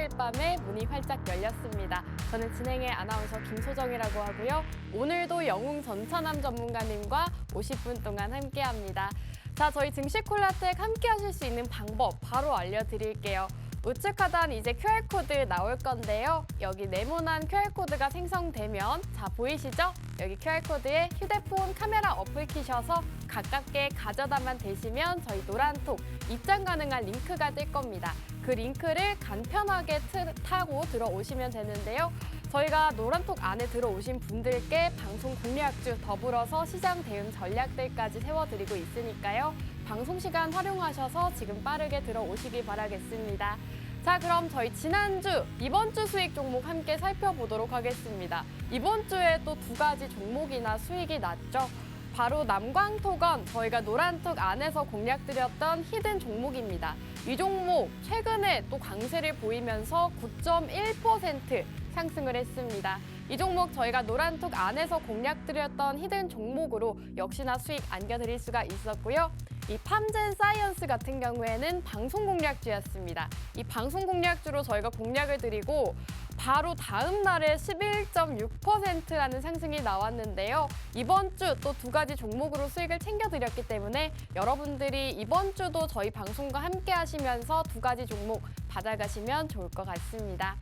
일요일 밤에 문이 활짝 열렸습니다. 저는 진행의 아나운서 김소정이라고 하고요. 오늘도 영웅 전천함 전문가님과 50분 동안 함께합니다. 자, 저희 증시콜라텍 함께 하실 수 있는 방법 바로 알려드릴게요. 우측 하단 이제 QR코드 나올 건데요. 여기 네모난 QR코드가 생성되면 자 보이시죠? 여기 QR코드에 휴대폰 카메라 어플 키셔서 가깝게 가져다만 대시면 저희 노란톡 입장 가능한 링크가 뜰 겁니다. 그 링크를 간편하게 타고 들어오시면 되는데요. 저희가 노란톡 안에 들어오신 분들께 방송 공략주 더불어서 시장 대응 전략들까지 세워드리고 있으니까요. 방송 시간 활용하셔서 지금 빠르게 들어오시기 바라겠습니다. 자, 그럼 저희 지난주, 이번 주 수익 종목 함께 살펴보도록 하겠습니다. 이번 주에 또 두 가지 종목이나 수익이 났죠. 바로 남광토건, 저희가 노란톡 안에서 공략드렸던 히든 종목입니다. 이 종목 최근에 또 강세를 보이면서 9.1% 상승을 했습니다. 이 종목 저희가 노란톡 안에서 공략드렸던 히든 종목으로 역시나 수익 안겨드릴 수가 있었고요. 이 팜젠 사이언스 같은 경우에는 방송 공략주였습니다. 이 방송 공략주로 저희가 공략을 드리고 바로 다음 날에 11.6%라는 상승이 나왔는데요. 이번 주 또 두 가지 종목으로 수익을 챙겨드렸기 때문에 여러분들이 이번 주도 저희 방송과 함께 하시면서 두 가지 종목 받아가시면 좋을 것 같습니다.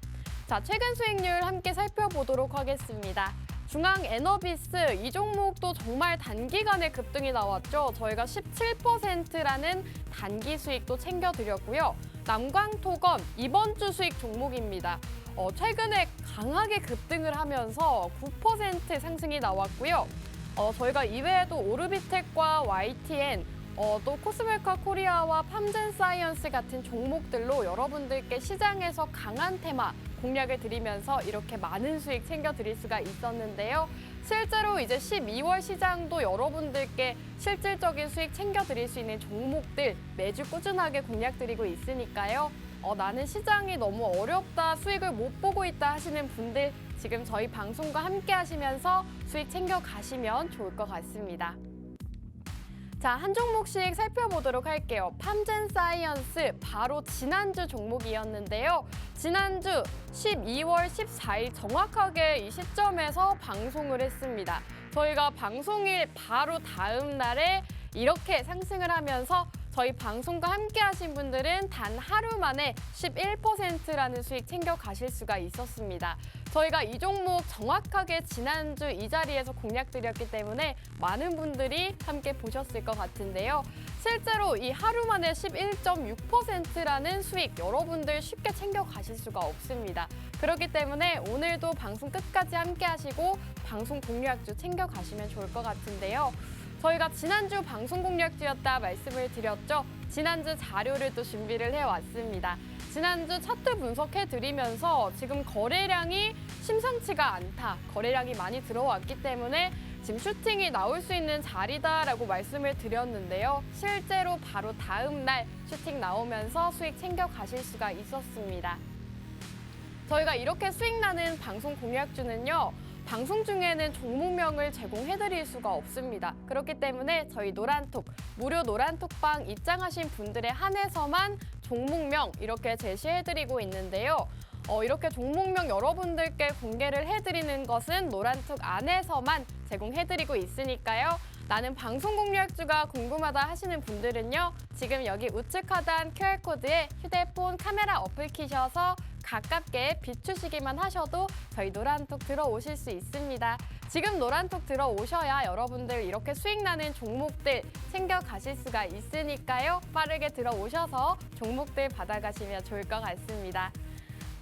자, 최근 수익률 함께 살펴보도록 하겠습니다. 중앙에너비스 이 종목도 정말 단기간에 급등이 나왔죠. 저희가 17%라는 단기 수익도 챙겨드렸고요. 남광토건 이번 주 수익 종목입니다. 최근에 강하게 급등을 하면서 9% 상승이 나왔고요. 저희가 이외에도 오르비텍과 YTN, 또 코스메카 코리아와 팜젠 사이언스 같은 종목들로 여러분들께 시장에서 강한 테마 공략을 드리면서 이렇게 많은 수익 챙겨드릴 수가 있었는데요. 실제로 이제 12월 시장도 여러분들께 실질적인 수익 챙겨드릴 수 있는 종목들 매주 꾸준하게 공략드리고 있으니까요. 나는 시장이 너무 어렵다, 수익을 못 보고 있다 하시는 분들 지금 저희 방송과 함께 하시면서 수익 챙겨가시면 좋을 것 같습니다. 자, 한 종목씩 살펴보도록 할게요. 팜젠 사이언스, 바로 지난주 종목이었는데요. 지난주 12월 14일 정확하게 이 시점에서 방송을 했습니다. 저희가 방송일 바로 다음 날에 이렇게 상승을 하면서 저희 방송과 함께 하신 분들은 단 하루 만에 11%라는 수익 챙겨가실 수가 있었습니다. 저희가 이 종목 정확하게 지난주 이 자리에서 공략드렸기 때문에 많은 분들이 함께 보셨을 것 같은데요. 실제로 이 하루 만에 11.6%라는 수익 여러분들 쉽게 챙겨가실 수가 없습니다. 그렇기 때문에 오늘도 방송 끝까지 함께 하시고 방송 공략주 챙겨가시면 좋을 것 같은데요. 저희가 지난주 방송 공략주였다 말씀을 드렸죠. 지난주 자료를 또 준비를 해왔습니다. 지난주 차트 분석해드리면서 지금 거래량이 심상치가 않다. 거래량이 많이 들어왔기 때문에 지금 슈팅이 나올 수 있는 자리다라고 말씀을 드렸는데요. 실제로 바로 다음 날 슈팅 나오면서 수익 챙겨가실 수가 있었습니다. 저희가 이렇게 수익 나는 방송 공략주는요. 방송 중에는 종목명을 제공해드릴 수가 없습니다. 그렇기 때문에 저희 노란톡, 무료 노란톡방 입장하신 분들에 한해서만 종목명 이렇게 제시해드리고 있는데요. 이렇게 종목명 여러분들께 공개를 해드리는 것은 노란톡 안에서만 제공해드리고 있으니까요. 나는 방송 공략주가 궁금하다 하시는 분들은요. 지금 여기 우측 하단 QR코드에 휴대폰 카메라 어플 키셔서 가깝게 비추시기만 하셔도 저희 노란톡 들어오실 수 있습니다. 지금 노란톡 들어오셔야 여러분들 이렇게 수익 나는 종목들 챙겨가실 수가 있으니까요. 빠르게 들어오셔서 종목들 받아가시면 좋을 것 같습니다.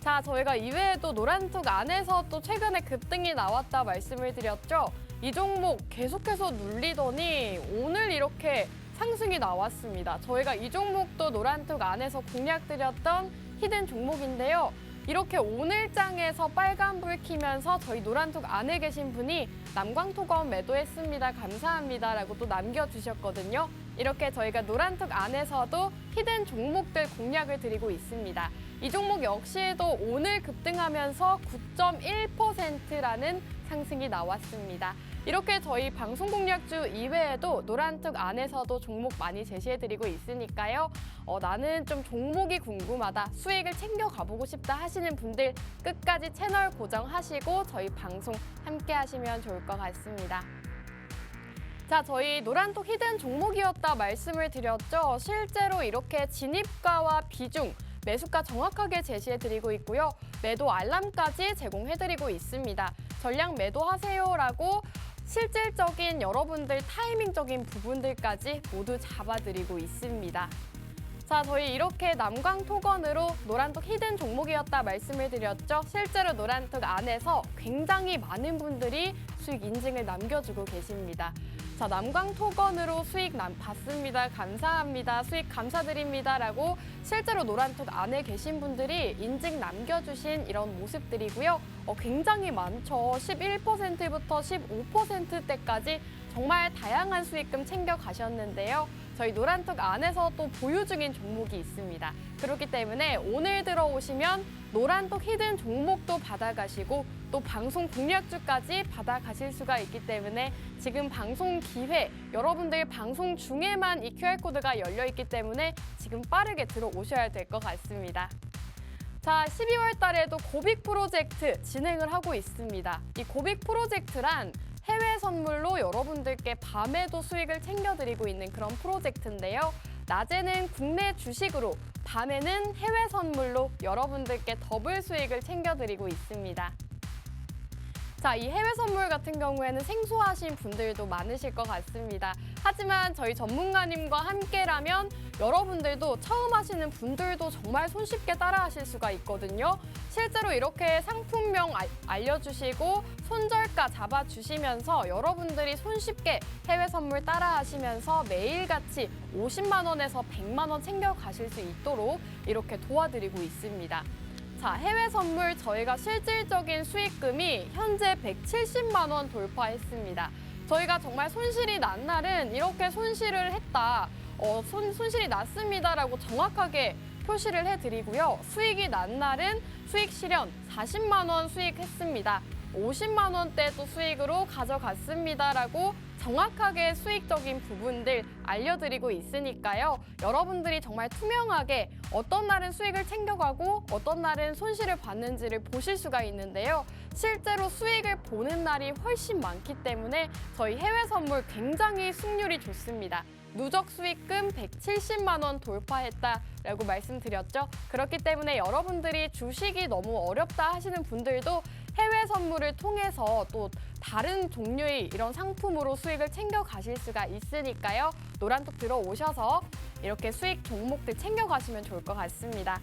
자, 저희가 이외에도 노란톡 안에서 또 최근에 급등이 나왔다 말씀을 드렸죠. 이 종목 계속해서 눌리더니 오늘 이렇게 상승이 나왔습니다. 저희가 이 종목도 노란톡 안에서 공략드렸던 히든 종목인데요. 이렇게 오늘장에서 빨간불 켜면서 저희 노란톡 안에 계신 분이 남광토건 매도했습니다. 감사합니다. 라고 또 남겨주셨거든요. 이렇게 저희가 노란톡 안에서도 히든 종목들 공략을 드리고 있습니다. 이 종목 역시도 오늘 급등하면서 9.1%라는 상승이 나왔습니다. 이렇게 저희 방송 공략주 이외에도 노란톡 안에서도 종목 많이 제시해드리고 있으니까요. 나는 좀 종목이 궁금하다, 수익을 챙겨 가보고 싶다 하시는 분들 끝까지 채널 고정하시고 저희 방송 함께 하시면 좋을 것 같습니다. 자, 저희 노란톡 히든 종목이었다 말씀을 드렸죠. 실제로 이렇게 진입가와 비중, 매수가 정확하게 제시해드리고 있고요. 매도 알람까지 제공해드리고 있습니다. 전량 매도하세요라고 실질적인 여러분들 타이밍적인 부분들까지 모두 잡아드리고 있습니다. 자, 저희 이렇게 남광토건으로 노란톡 히든 종목이었다 말씀을 드렸죠. 실제로 노란톡 안에서 굉장히 많은 분들이 수익 인증을 남겨주고 계십니다. 자, 남광토건으로 수익 봤습니다. 감사합니다. 수익 감사드립니다라고 실제로 노란톡 안에 계신 분들이 인증 남겨주신 이런 모습들이고요. 굉장히 많죠. 11%부터 15%대까지 정말 다양한 수익금 챙겨 가셨는데요. 저희 노란톡 안에서 또 보유 중인 종목이 있습니다. 그렇기 때문에 오늘 들어오시면 노란톡 히든 종목도 받아가시고 또 방송 공략주까지 받아가실 수가 있기 때문에 지금 방송 기회, 여러분들 방송 중에만 이 QR코드가 열려있기 때문에 지금 빠르게 들어오셔야 될 것 같습니다. 자, 12월 달에도 고빅 프로젝트 진행을 하고 있습니다. 이 고빅 프로젝트란 해외 선물로 여러분들께 밤에도 수익을 챙겨드리고 있는 그런 프로젝트인데요. 낮에는 국내 주식으로, 밤에는 해외 선물로 여러분들께 더블 수익을 챙겨드리고 있습니다. 자, 이 해외 선물 같은 경우에는 생소하신 분들도 많으실 것 같습니다. 하지만 저희 전문가님과 함께라면 여러분들도 처음 하시는 분들도 정말 손쉽게 따라하실 수가 있거든요. 실제로 이렇게 상품명 알려주시고 손절가 잡아주시면서 여러분들이 손쉽게 해외 선물 따라하시면서 매일같이 50만 원에서 100만 원 챙겨가실 수 있도록 이렇게 도와드리고 있습니다. 자, 해외 선물 저희가 실질적인 수익금이 현재 170만 원 돌파했습니다. 저희가 정말 손실이 난 날은 이렇게 손실을 했다, 손실이 났습니다라고 정확하게 표시를 해드리고요. 수익이 난 날은 수익 실현 40만 원 수익했습니다. 50만 원대 또 수익으로 가져갔습니다라고 정확하게 수익적인 부분들 알려드리고 있으니까요. 여러분들이 정말 투명하게 어떤 날은 수익을 챙겨가고 어떤 날은 손실을 봤는지를 보실 수가 있는데요. 실제로 수익을 보는 날이 훨씬 많기 때문에 저희 해외 선물 굉장히 수익률이 좋습니다. 누적 수익금 170만 원 돌파했다라고 말씀드렸죠. 그렇기 때문에 여러분들이 주식이 너무 어렵다 하시는 분들도 해외 선물을 통해서 또 다른 종류의 이런 상품으로 수익을 챙겨 가실 수가 있으니까요. 노란톡 들어오셔서 이렇게 수익 종목들 챙겨 가시면 좋을 것 같습니다.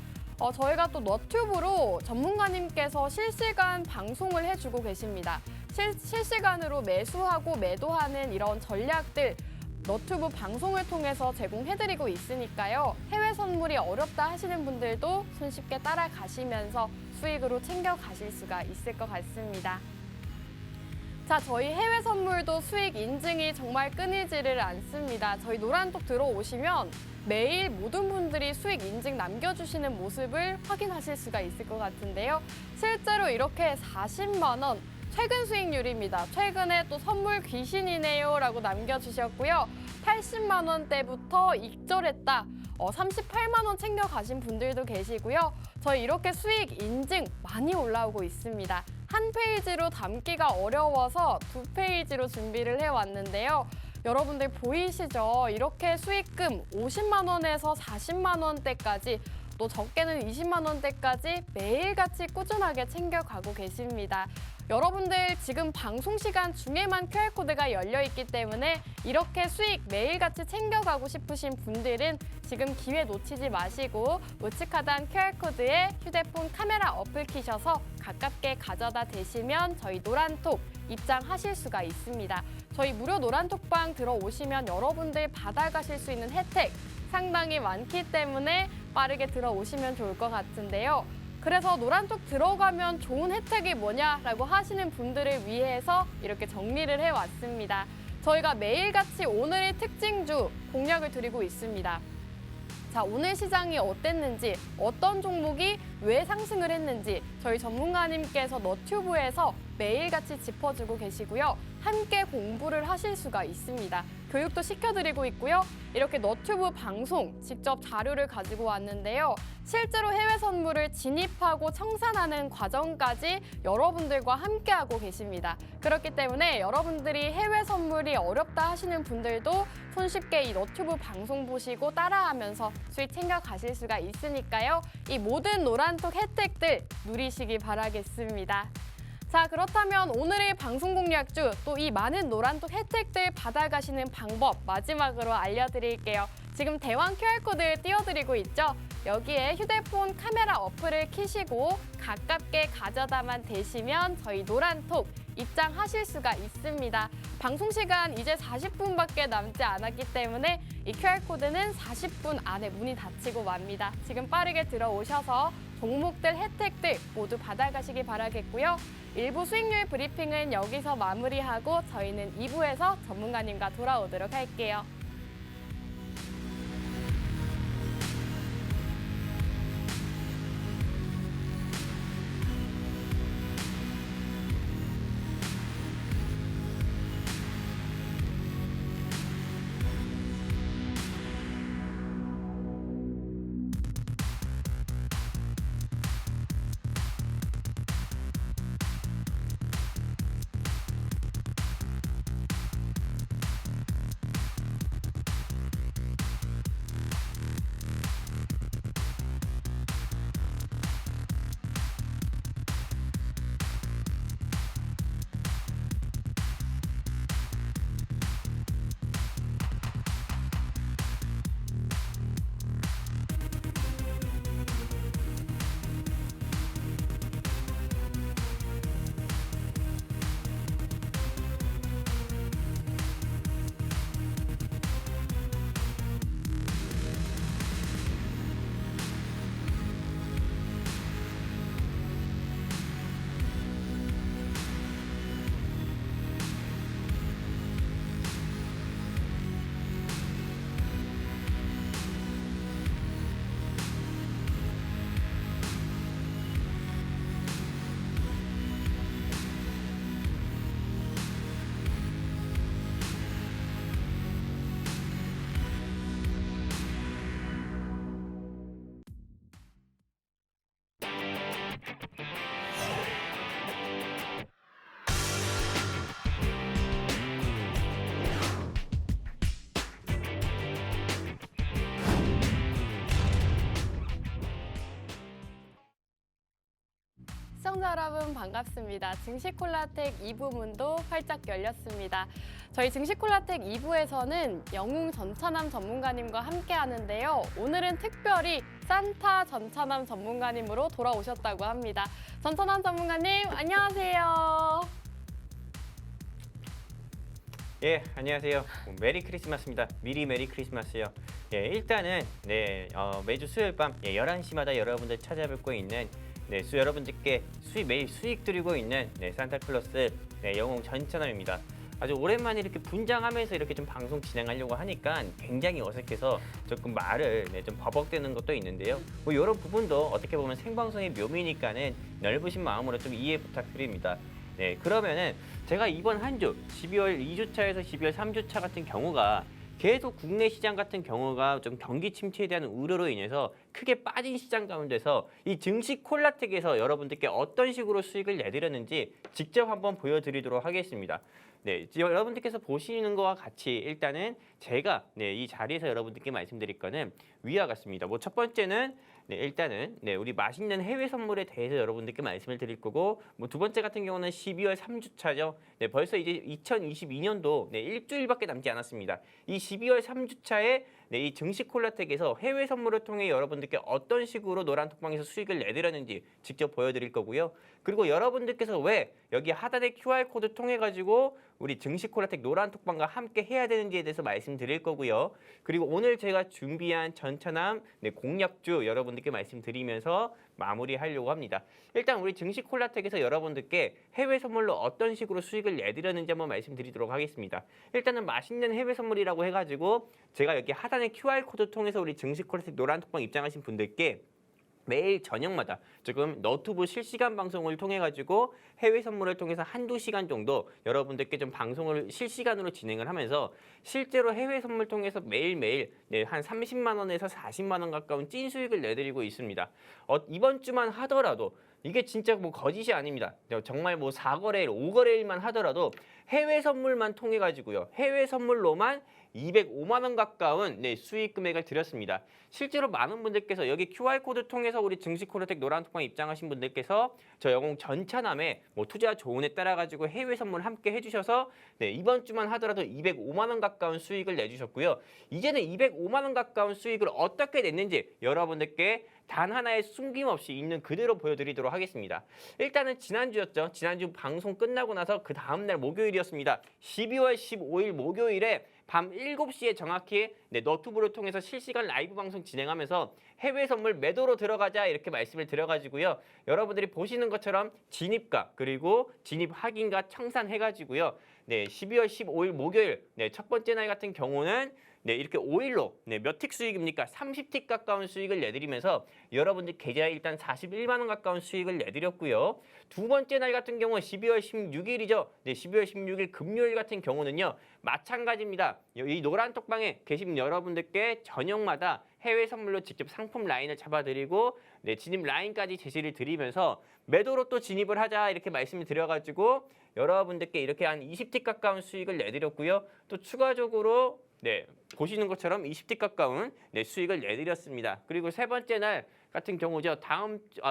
저희가 또 너튜브로 전문가님께서 실시간 방송을 해주고 계십니다. 실시간으로 매수하고 매도하는 이런 전략들 너튜브 방송을 통해서 제공해드리고 있으니까요. 해외 선물이 어렵다 하시는 분들도 손쉽게 따라가시면서 수익으로 챙겨가실 수가 있을 것 같습니다. 자, 저희 해외 선물도 수익 인증이 정말 끊이지를 않습니다. 저희 노란톡 들어오시면 매일 모든 분들이 수익 인증 남겨주시는 모습을 확인하실 수가 있을 것 같은데요. 실제로 이렇게 40만 원, 최근 수익률입니다. 최근에 또 선물 귀신이네요 라고 남겨주셨고요. 80만 원대부터 익절했다. 38만 원 챙겨가신 분들도 계시고요. 저희 이렇게 수익 인증 많이 올라오고 있습니다. 한 페이지로 담기가 어려워서 2페이지로 준비를 해왔는데요. 여러분들 보이시죠? 이렇게 수익금 50만 원에서 40만 원대까지 또 적게는 20만 원대까지 매일같이 꾸준하게 챙겨가고 계십니다. 여러분들 지금 방송 시간 중에만 QR코드가 열려있기 때문에 이렇게 수익 매일같이 챙겨가고 싶으신 분들은 지금 기회 놓치지 마시고 우측 하단 QR코드에 휴대폰 카메라 어플 키셔서 가깝게 가져다 대시면 저희 노란톡 입장하실 수가 있습니다. 저희 무료 노란톡방 들어오시면 여러분들 받아가실 수 있는 혜택 상당히 많기 때문에 빠르게 들어오시면 좋을 것 같은데요. 그래서 노란톡 들어가면 좋은 혜택이 뭐냐라고 하시는 분들을 위해서 이렇게 정리를 해왔습니다. 저희가 매일같이 오늘의 특징주 공략을 드리고 있습니다. 자, 오늘 시장이 어땠는지, 어떤 종목이 왜 상승을 했는지 저희 전문가님께서 너튜브에서 매일같이 짚어주고 계시고요. 함께 공부를 하실 수가 있습니다. 교육도 시켜드리고 있고요. 이렇게 너튜브 방송 직접 자료를 가지고 왔는데요. 실제로 해외 선물을 진입하고 청산하는 과정까지 여러분들과 함께하고 계십니다. 그렇기 때문에 여러분들이 해외 선물이 어렵다 하시는 분들도 손쉽게 이 너튜브 방송 보시고 따라하면서 수익 챙겨가실 수가 있으니까요. 이 모든 노란톡 혜택들 누리시기 바라겠습니다. 자, 그렇다면 오늘의 방송 공략주 또 이 많은 노란톡 혜택들 받아가시는 방법 마지막으로 알려드릴게요. 지금 대왕 QR코드 띄워드리고 있죠? 여기에 휴대폰 카메라 어플을 켜시고 가깝게 가져다만 대시면 저희 노란톡 입장하실 수가 있습니다. 방송 시간 이제 40분밖에 남지 않았기 때문에 이 QR코드는 40분 안에 문이 닫히고 맙니다. 지금 빠르게 들어오셔서 종목들 혜택들 모두 받아가시기 바라겠고요. 일부 수익률 브리핑은 여기서 마무리하고 저희는 2부에서 전문가님과 돌아오도록 할게요. 시청자 여러분 반갑습니다. 증시콜라텍 2부 문도 활짝 열렸습니다. 저희 증시콜라텍 2부에서는 영웅 전차남 전문가님과 함께 하는데요. 오늘은 특별히 산타 전차남 전문가님으로 돌아오셨다고 합니다. 전차남 전문가님 안녕하세요. 예, 안녕하세요. 메리 크리스마스입니다. 미리 메리 크리스마스요. 예, 일단은 매주 수요일 밤 11시마다 여러분들 찾아뵙고 있는 여러분들께 매일 수익 드리고 있는 산타클로스 영웅 전차남입니다. 아주 오랜만에 이렇게 분장하면서 이렇게 좀 방송 진행하려고 하니까 굉장히 어색해서 조금 말을 좀 버벅대는 것도 있는데요. 뭐 이런 부분도 어떻게 보면 생방송의 묘미니까는 넓으신 마음으로 좀 이해 부탁드립니다. 네, 그러면은 제가 이번 한 주 12월 2주차에서 12월 3주차 같은 경우가 계속 국내 시장 같은 경우가 좀 경기 침체에 대한 우려로 인해서 크게 빠진 시장 가운데서 이 증시 콜라텍에서 여러분들께 어떤 식으로 수익을 내드렸는지 직접 한번 보여드리도록 하겠습니다. 네, 여러분들께서 보시는 것과 같이 일단은 제가 이 자리에서 여러분들께 말씀드릴 거는 위와 같습니다. 뭐 첫 번째는 일단은 우리 맛있는 해외 선물에 대해서 여러분들께 말씀을 드릴 거고, 뭐 두 번째 같은 경우는 12월 3주차죠. 벌써 이제 2022년도 일주일밖에 남지 않았습니다. 이 12월 3주차에 이 증시 콜라텍에서 해외 선물을 통해 여러분들께 어떤 식으로 노란톡방에서 수익을 내드렸는지 직접 보여드릴 거고요. 그리고 여러분들께서 왜 여기 하단의 QR코드 통해 가지고 우리 증시 콜라텍 노란톡방과 함께 해야 되는지에 대해서 말씀드릴 거고요. 그리고 오늘 제가 준비한 전차남 공략주 여러분들께 말씀드리면서 마무리하려고 합니다. 일단 우리 증시 콜라텍에서 여러분들께 해외 선물로 어떤 식으로 수익을 내드렸는지 한번 말씀드리도록 하겠습니다. 일단은 맛있는 해외 선물이라고 해가지고 제가 여기 하단의 QR코드 통해서 우리 증시 콜라텍 노란톡방 입장하신 분들께 매일 저녁마다 지금 너튜브 실시간 방송을 통해 가지고 해외 선물을 통해서 한두 시간 정도 여러분들께 좀 방송을 실시간으로 진행을 하면서 실제로 해외 선물 통해서 매일매일 한 30만 원에서 40만 원 가까운 찐 수익을 내드리고 있습니다. 이번 주만 하더라도 이게 진짜 뭐 거짓이 아닙니다. 정말 뭐 4거래일, 5거래일만 하더라도 해외 선물만 통해 가지고요. 해외 선물로만 205만 원 가까운 수익 금액을 드렸습니다. 실제로 많은 분들께서 여기 QR코드 통해서 우리 증시콜라텍 노란톡방 입장하신 분들께서 저 영웅 전차남에 뭐 투자 조언에 따라 가지고 해외 선물 함께 해주셔서 이번 주만 하더라도 205만 원 가까운 수익을 내주셨고요. 이제는 205만 원 가까운 수익을 어떻게 냈는지 여러분들께 단 하나의 숨김없이 있는 그대로 보여드리도록 하겠습니다. 일단은 지난주였죠. 지난주 방송 끝나고 나서 그 다음날 목요일이었습니다. 12월 15일 목요일에 밤 7시에 정확히 너튜브를 통해서 실시간 라이브 방송 진행하면서 해외 선물 매도로 들어가자 이렇게 말씀을 드려가지고요. 여러분들이 보시는 것처럼 진입가 그리고 진입 확인과 청산해가지고요. 12월 15일 목요일 첫 번째 날 같은 경우는 이렇게 5일로 몇 틱 수익입니까? 30틱 가까운 수익을 내드리면서 여러분들 계좌에 일단 41만 원 가까운 수익을 내드렸고요. 두 번째 날 같은 경우는 12월 16일이죠. 12월 16일 금요일 같은 경우는요. 마찬가지입니다. 이 노란톡방에 계신 여러분들께 저녁마다 해외 선물로 직접 상품 라인을 잡아드리고 진입 라인까지 제시를 드리면서 매도로 또 진입을 하자 이렇게 말씀을 드려가지고 여러분들께 이렇게 한 20틱 가까운 수익을 내드렸고요. 또 추가적으로 보시는 것처럼 20틱 가까운 수익을 내드렸습니다. 그리고 세 번째 날 같은 경우죠.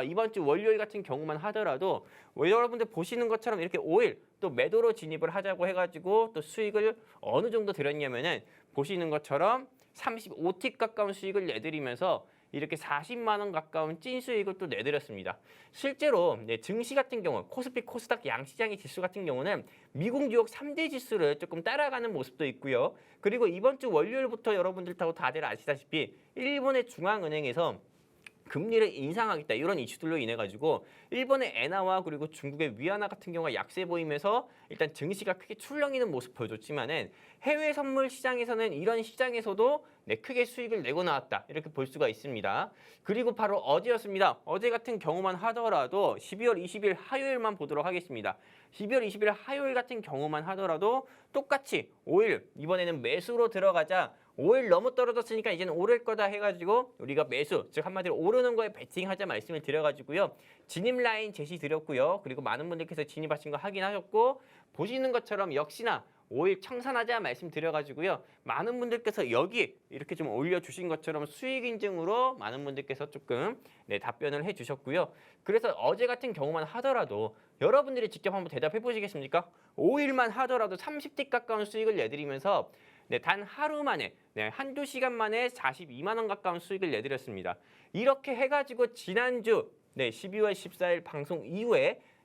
이번 주 월요일 같은 경우만 하더라도 여러분들 보시는 것처럼 이렇게 5일 또 매도로 진입을 하자고 해가지고 또 수익을 어느 정도 드렸냐면은 보시는 것처럼 35틱 가까운 수익을 내드리면서 이렇게 40만 원 가까운 찐 수익을 또 내드렸습니다. 실제로 증시 같은 경우 코스피, 코스닥 양시장의 지수 같은 경우는 미국, 뉴욕 3대 지수를 조금 따라가는 모습도 있고요. 그리고 이번 주 월요일부터 여러분들 다들 아시다시피 일본의 중앙은행에서 금리를 인상하겠다 이런 이슈들로 인해 가지고 일본의 엔화와 그리고 중국의 위안화 같은 경우가 약세 보이면서 일단 증시가 크게 출렁이는 모습 보여줬지만은 해외 선물 시장에서는 이런 시장에서도 크게 수익을 내고 나왔다 이렇게 볼 수가 있습니다. 그리고 바로 어제였습니다. 어제 같은 경우만 하더라도 12월 20일 화요일만 보도록 하겠습니다. 12월 20일 화요일 같은 경우만 하더라도 똑같이 5일 이번에는 매수로 들어가자 5일 너무 떨어졌으니까 이제는 오를 거다 해가지고 우리가 매수, 즉 한마디로 오르는 거에 베팅하자 말씀을 드려가지고요. 진입 라인 제시 드렸고요. 그리고 많은 분들께서 진입하신 거 확인하셨고 보시는 것처럼 역시나 5일 청산하자 말씀드려가지고요. 많은 분들께서 여기 이렇게 좀 올려주신 것처럼 수익 인증으로 많은 분들께서 조금 답변을 해주셨고요. 그래서 어제 같은 경우만 하더라도 여러분들이 직접 한번 대답해 보시겠습니까? 5일만 하더라도 30틱 가까운 수익을 내드리면서 단 하루 만에 한두 시간 만에 42만 원 가까운 수익을 내드렸습니다. 이렇게 해가지고 지난주 12월 14일 방송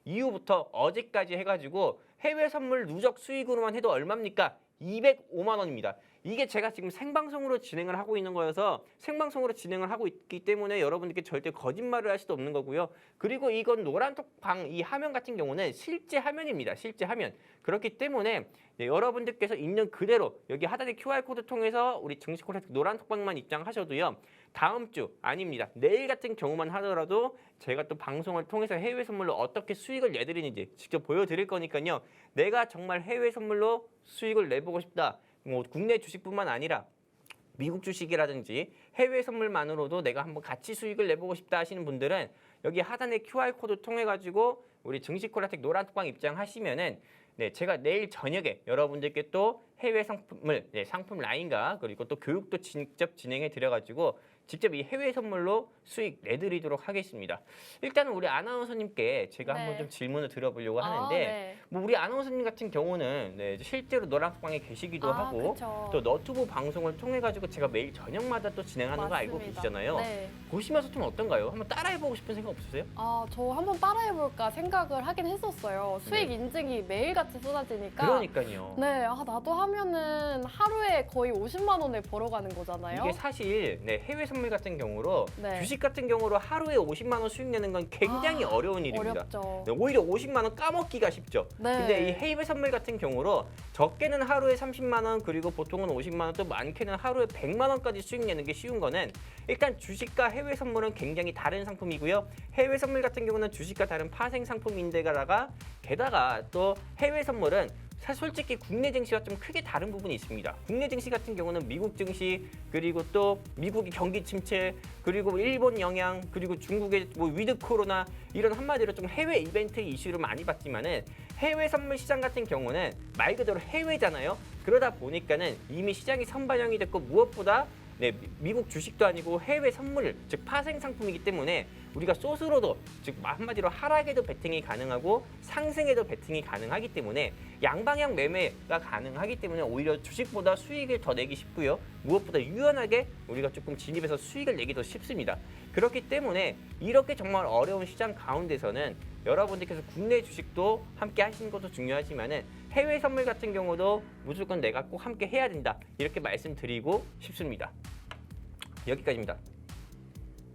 이후부터 어제까지 해가지고 해외 선물 누적 수익으로만 해도 얼마입니까? 205만 원입니다. 이게 제가 지금 생방송으로 진행을 하고 있는 거여서 생방송으로 진행을 하고 있기 때문에 여러분들께 절대 거짓말을 할 수도 없는 거고요. 그리고 이건 노란톡방 이 화면 같은 경우는 실제 화면입니다. 실제 화면. 그렇기 때문에 여러분들께서 있는 그대로 여기 하단의 QR코드 통해서 우리 증시콜라텍 노란톡방만 입장하셔도요. 다음 주 아닙니다. 내일 같은 경우만 하더라도 제가 또 방송을 통해서 해외 선물로 어떻게 수익을 내드리는지 직접 보여드릴 거니까요. 내가 정말 해외 선물로 수익을 내보고 싶다. 뭐 국내 주식뿐만 아니라 미국 주식이라든지 해외 선물만으로도 내가 한번 같이 수익을 내보고 싶다 하시는 분들은 여기 하단의 QR코드 통해 가지고 우리 증시콜라텍 노란톡방 입장하시면은 제가 내일 저녁에 여러분들께 또 해외 상품을 상품 라인과 그리고 또 교육도 직접 진행해 드려가지고 직접 이 해외 선물로 수익 내드리도록 하겠습니다. 일단은 우리 아나운서님께 제가 한번 좀 질문을 드려보려고 하는데 뭐 우리 아나운서님 같은 경우는 실제로 노란톡방에 계시기도 하고 그쵸. 또 너튜브 방송을 통해 가지고 제가 매일 저녁마다 또 진행하는 거 알고 계시잖아요. 보시면서 좀 어떤가요? 한번 따라해보고 싶은 생각 없으세요? 저 한번 따라해볼까 생각을 하긴 했었어요. 수익 인증이 매일같이 쏟아지니까. 그러니까요. 나도 하면은 하루에 거의 50만 원을 벌어가는 거잖아요. 이게 사실 해외 선물 같은 경우로 네. 주식 같은 경우로 하루에 50만 원 수익 내는 건 굉장히 어려운 일입니다. 어렵죠. 네, 오히려 50만 원 까먹기가 쉽죠. 네. 근데 이 해외 선물 같은 경우로 적게는 하루에 30만 원 그리고 보통은 50만 원 또 많게는 하루에 100만 원까지 수익 내는 게 쉬운 거는 일단 주식과 해외 선물은 굉장히 다른 상품이고요. 해외 선물 같은 경우는 주식과 다른 파생 상품인데다가 게다가 또 해외 선물은 사실 솔직히 국내 증시와 좀 크게 다른 부분이 있습니다. 국내 증시 같은 경우는 미국 증시 그리고 또 미국의 경기 침체 그리고 일본 영향 그리고 중국의 뭐 위드 코로나 이런 한마디로 좀 해외 이벤트 이슈를 많이 받지만은 해외 선물 시장 같은 경우는 말 그대로 해외잖아요. 그러다 보니까는 이미 시장이 선반영이 됐고 무엇보다 미국 주식도 아니고 해외 선물, 즉 파생 상품이기 때문에 우리가 소스로도, 즉 한마디로 하락에도 베팅이 가능하고 상승에도 베팅이 가능하기 때문에 양방향 매매가 가능하기 때문에 오히려 주식보다 수익을 더 내기 쉽고요. 무엇보다 유연하게 우리가 조금 진입해서 수익을 내기 더 쉽습니다. 그렇기 때문에 이렇게 정말 어려운 시장 가운데서는 여러분들께서 국내 주식도 함께 하시는 것도 중요하지만은 해외 선물 같은 경우도 무조건 내가 꼭 함께 해야 된다. 이렇게 말씀드리고 싶습니다. 여기까지입니다.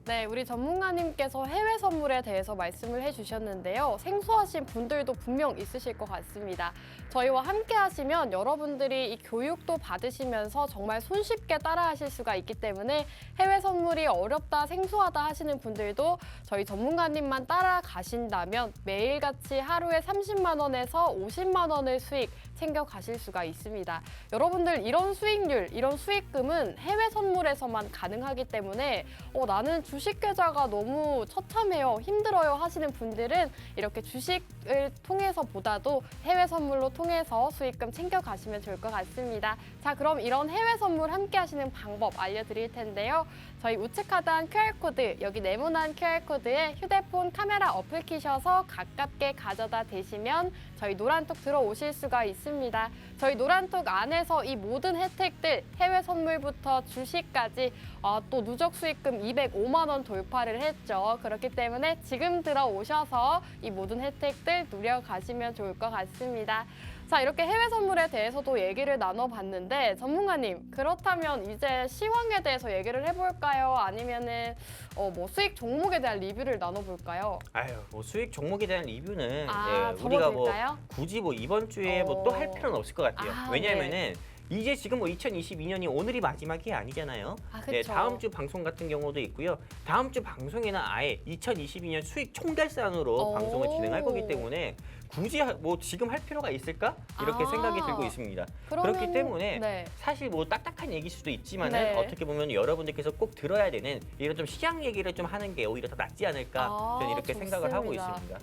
네, 우리 전문가님께서 해외 선물에 대해서 말씀을 해주셨는데요. 생소하신 분들도 분명 있으실 것 같습니다. 저희와 함께 하시면 여러분들이 이 교육도 받으시면서 정말 손쉽게 따라하실 수가 있기 때문에 해외 선물이 어렵다, 생소하다 하시는 분들도 저희 전문가님만 따라가신다면 매일같이 하루에 30만 원에서 50만 원의 수익 챙겨가실 수가 있습니다. 여러분들 이런 수익률, 이런 수익금은 해외 선물에서만 가능하기 때문에 나는 주식 계좌가 너무 처참해요, 힘들어요 하시는 분들은 이렇게 주식을 통해서보다도 해외 선물로 통해서 수익금 챙겨가시면 좋을 것 같습니다. 자, 그럼 이런 해외 선물 함께 하시는 방법 알려드릴 텐데요. 저희 우측 하단 QR코드, 여기 네모난 QR코드에 휴대폰 카메라 어플 키셔서 가깝게 가져다 대시면 저희 노란톡 들어오실 수가 있습니다. 저희 노란톡 안에서 이 모든 혜택들, 해외 선물부터 주식까지 또 누적 수익금 205만 원 돌파를 했죠. 그렇기 때문에 지금 들어오셔서 이 모든 혜택들 누려가시면 좋을 것 같습니다. 자, 이렇게 해외 선물에 대해서도 얘기를 나눠봤는데 전문가님, 그렇다면 이제 시황에 대해서 얘기를 해볼까요? 아니면은 뭐 수익 종목에 대한 리뷰를 나눠볼까요? 뭐 수익 종목에 대한 리뷰는 우리가 접어들까요? 굳이 이번 주에 또 할 필요는 없을 것 같아요. 왜냐하면은 네. 이제 지금 2022년이 오늘이 마지막이 아니잖아요. 그쵸. 다음 주 방송 같은 경우도 있고요. 다음 주 방송에는 아예 2022년 수익 총결산으로 방송을 진행할 거기 때문에 굳이 지금 할 필요가 있을까? 이렇게 생각이 들고 있습니다. 그렇기 때문에 사실 딱딱한 얘기일 수도 있지만은 어떻게 보면 여러분들께서 꼭 들어야 되는 이런 좀 시장 얘기를 좀 하는 게 오히려 더 낫지 않을까 저는 이렇게 좋습니다. 생각을 하고 있습니다.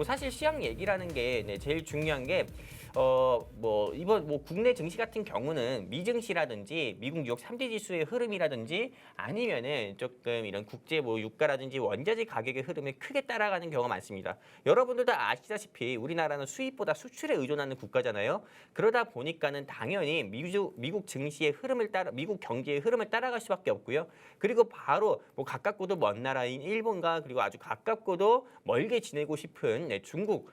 사실 시장 얘기라는 게 제일 중요한 게 이번 국내 증시 같은 경우는 미증시라든지 미국 뉴욕 3대 지수의 흐름이라든지 아니면은 조금 이런 국제 유가라든지 원자재 가격의 흐름에 크게 따라가는 경우가 많습니다. 여러분들 다 아시다시피 우리나라는 수입보다 수출에 의존하는 국가잖아요. 그러다 보니까는 당연히 미국 증시의 흐름을 미국 경제의 흐름을 따라갈 수밖에 없고요. 그리고 바로 가깝고도 먼 나라인 일본과 그리고 아주 가깝고도 멀게 지내고 싶은 중국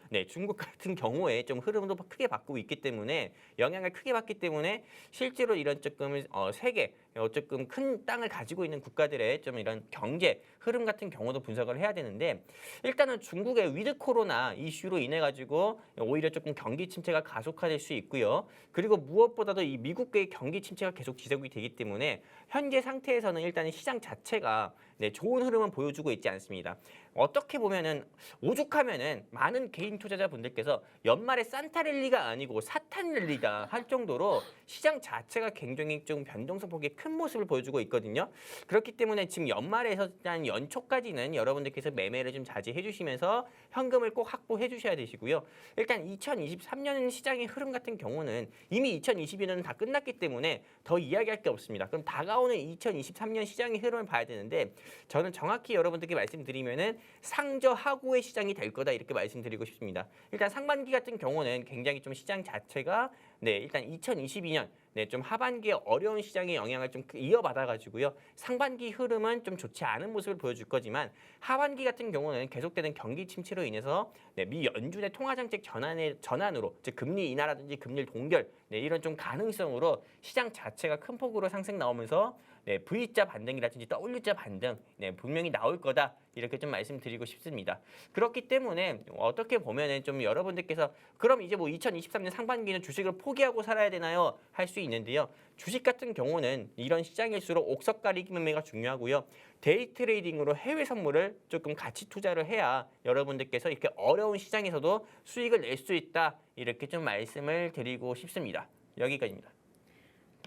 같은 경우에 좀 흐름도 크게 바꾸고 있기 때문에 영향을 크게 받기 때문에 실제로 이런 조금 세계 조금 큰 땅을 가지고 있는 국가들의 좀 이런 경제 흐름 같은 경우도 분석을 해야 되는데 일단은 중국의 위드 코로나 이슈로 인해 가지고 오히려 조금 경기 침체가 가속화될 수 있고요. 그리고 무엇보다도 이 미국의 경기 침체가 계속 지속이 되기 때문에 현재 상태에서는 일단 시장 자체가 좋은 흐름은 보여주고 있지 않습니다. 어떻게 보면은 오죽하면은 많은 개인 투자자분들께서 연말에 산타랠리가 아니고 사탄랠리다 할 정도로 시장 자체가 굉장히 좀 변동성 폭이 큰 모습을 보여주고 있거든요. 그렇기 때문에 지금 연말에서 일단 연초까지는 여러분들께서 매매를 좀 자제해 주시면서 현금을 꼭 확보해 주셔야 되시고요. 일단 2023년 시장의 흐름 같은 경우는 이미 2022년은 다 끝났기 때문에 더 이야기할 게 없습니다. 그럼 다가오는 2023년 시장의 흐름을 봐야 되는데 저는 정확히 여러분들께 말씀드리면은 상저하고의 시장이 될 거다 이렇게 말씀드리고 싶습니다. 일단 상반기 같은 경우는 굉장히 좀 시장 자체가 일단 2022년 좀 하반기에 어려운 시장의 영향을 좀 이어받아가지고요. 상반기 흐름은 좀 좋지 않은 모습을 보여줄 거지만 하반기 같은 경우는 계속되는 경기 침체로 인해서 미 연준의 통화정책 전환으로 즉 금리 인하라든지 금리 동결 이런 좀 가능성으로 시장 자체가 큰 폭으로 상승 나오면서 네, V자 반등이라든지 W자 반등 네, 분명히 나올 거다. 이렇게 좀 말씀드리고 싶습니다. 그렇기 때문에 어떻게 보면은 좀 여러분들께서 그럼 이제 뭐 2023년 상반기는 주식을 포기하고 살아야 되나요? 할 수 있는데요. 주식 같은 경우는 이런 시장일수록 옥석 가리기 매매가 중요하고요. 데이 트레이딩으로 해외 선물을 조금 같이 투자를 해야 여러분들께서 이렇게 어려운 시장에서도 수익을 낼 수 있다. 이렇게 좀 말씀을 드리고 싶습니다. 여기까지입니다.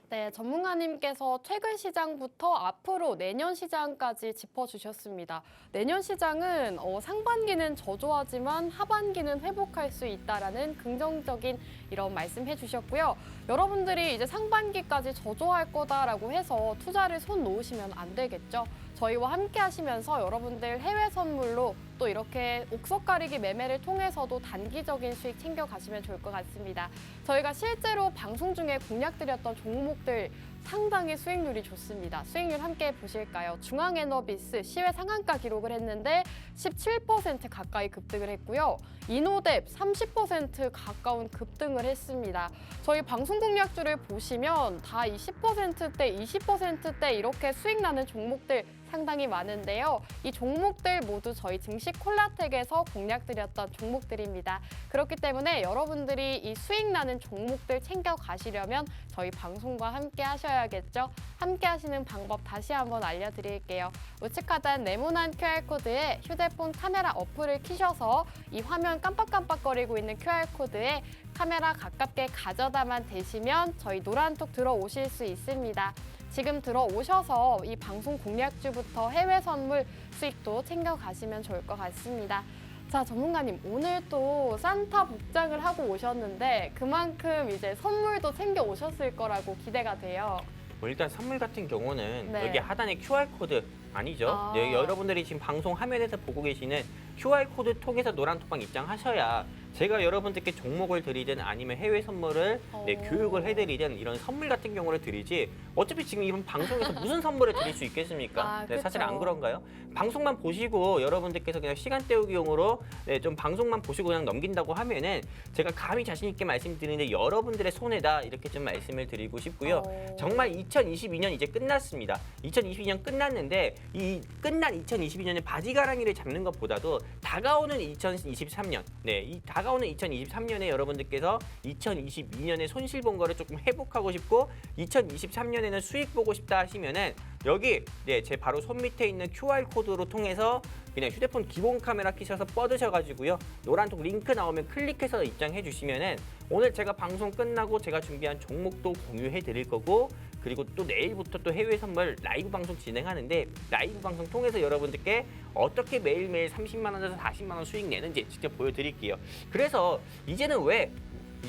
네, 전문가님께서 최근 시장부터 앞으로 내년 시장까지 짚어주셨습니다. 내년 시장은 상반기는 저조하지만 하반기는 회복할 수 있다라는 긍정적인 이런 말씀해 주셨고요. 여러분들이 이제 상반기까지 저조할 거다라고 해서 투자를 손 놓으시면 안 되겠죠. 저희와 함께 하시면서 여러분들 해외 선물로 또 이렇게 옥석 가리기 매매를 통해서도 단기적인 수익 챙겨가시면 좋을 것 같습니다. 저희가 실제로 방송 중에 공략드렸던 종목들 상당히 수익률이 좋습니다. 수익률 함께 보실까요? 중앙에너비스 시외 상한가 기록을 했는데 17% 가까이 급등을 했고요. 이노뎁 30% 가까운 급등을 했습니다. 저희 방송 공략주를 보시면 다 이 10%대, 20%대 이렇게 수익 나는 종목들 상당히 많은데요. 이 종목들 모두 저희 증시 콜라텍에서 공략드렸던 종목들입니다. 그렇기 때문에 여러분들이 이 수익 나는 종목들 챙겨 가시려면 저희 방송과 함께 하셔야겠죠. 함께 하시는 방법 다시 한번 알려드릴게요. 우측 하단 네모난 QR코드에 휴대폰 카메라 어플을 켜셔서 이 화면 깜빡깜빡거리고 있는 QR코드에 카메라 가깝게 가져다만 대시면 저희 노란톡 들어오실 수 있습니다. 지금 들어오셔서 이 방송 공략주부터 해외 선물 수익도 챙겨가시면 좋을 것 같습니다. 자, 전문가님 오늘 또 산타 복장을 하고 오셨는데 그만큼 이제 선물도 챙겨 오셨을 거라고 기대가 돼요. 뭐 일단 선물 같은 경우는 네. 여기 하단에 QR코드 아니죠? 아. 네, 여러분들이 지금 방송 화면에서 보고 계시는 QR코드 통해서 노란톡방 입장하셔야 제가 여러분들께 종목을 드리든 아니면 해외 선물을 네, 교육을 해드리든 이런 선물 같은 경우를 드리지 어차피 지금 이번 방송에서 무슨 선물을 드릴 수 있겠습니까? 아, 네, 사실 그쵸. 안 그런가요? 방송만 보시고 여러분들께서 그냥 시간 때우기용으로 네, 좀 방송만 보시고 그냥 넘긴다고 하면은 제가 감히 자신 있게 말씀드리는데 여러분들의 손해다 이렇게 좀 말씀을 드리고 싶고요. 정말 2022년 이제 끝났습니다. 2022년 끝났는데 이 끝난 2022년에 바지가랑이를 잡는 것보다도 다가오는 2023년, 네, 이 다가오는 2023년에 여러분들께서 2022년에 손실 본 거를 조금 회복하고 싶고 2023년에는 수익 보고 싶다 하시면은 여기 네, 제 바로 손 밑에 있는 QR 코드로 통해서 그냥 휴대폰 기본 카메라 켜셔서 뻗으셔가지고요. 노란톡 링크 나오면 클릭해서 입장해 주시면은 오늘 제가 방송 끝나고 제가 준비한 종목도 공유해 드릴 거고 그리고 또 내일부터 또 해외 선물 라이브 방송 진행하는데 라이브 방송 통해서 여러분들께 어떻게 매일매일 30만 원에서 40만 원 수익 내는지 직접 보여드릴게요. 그래서 이제는 왜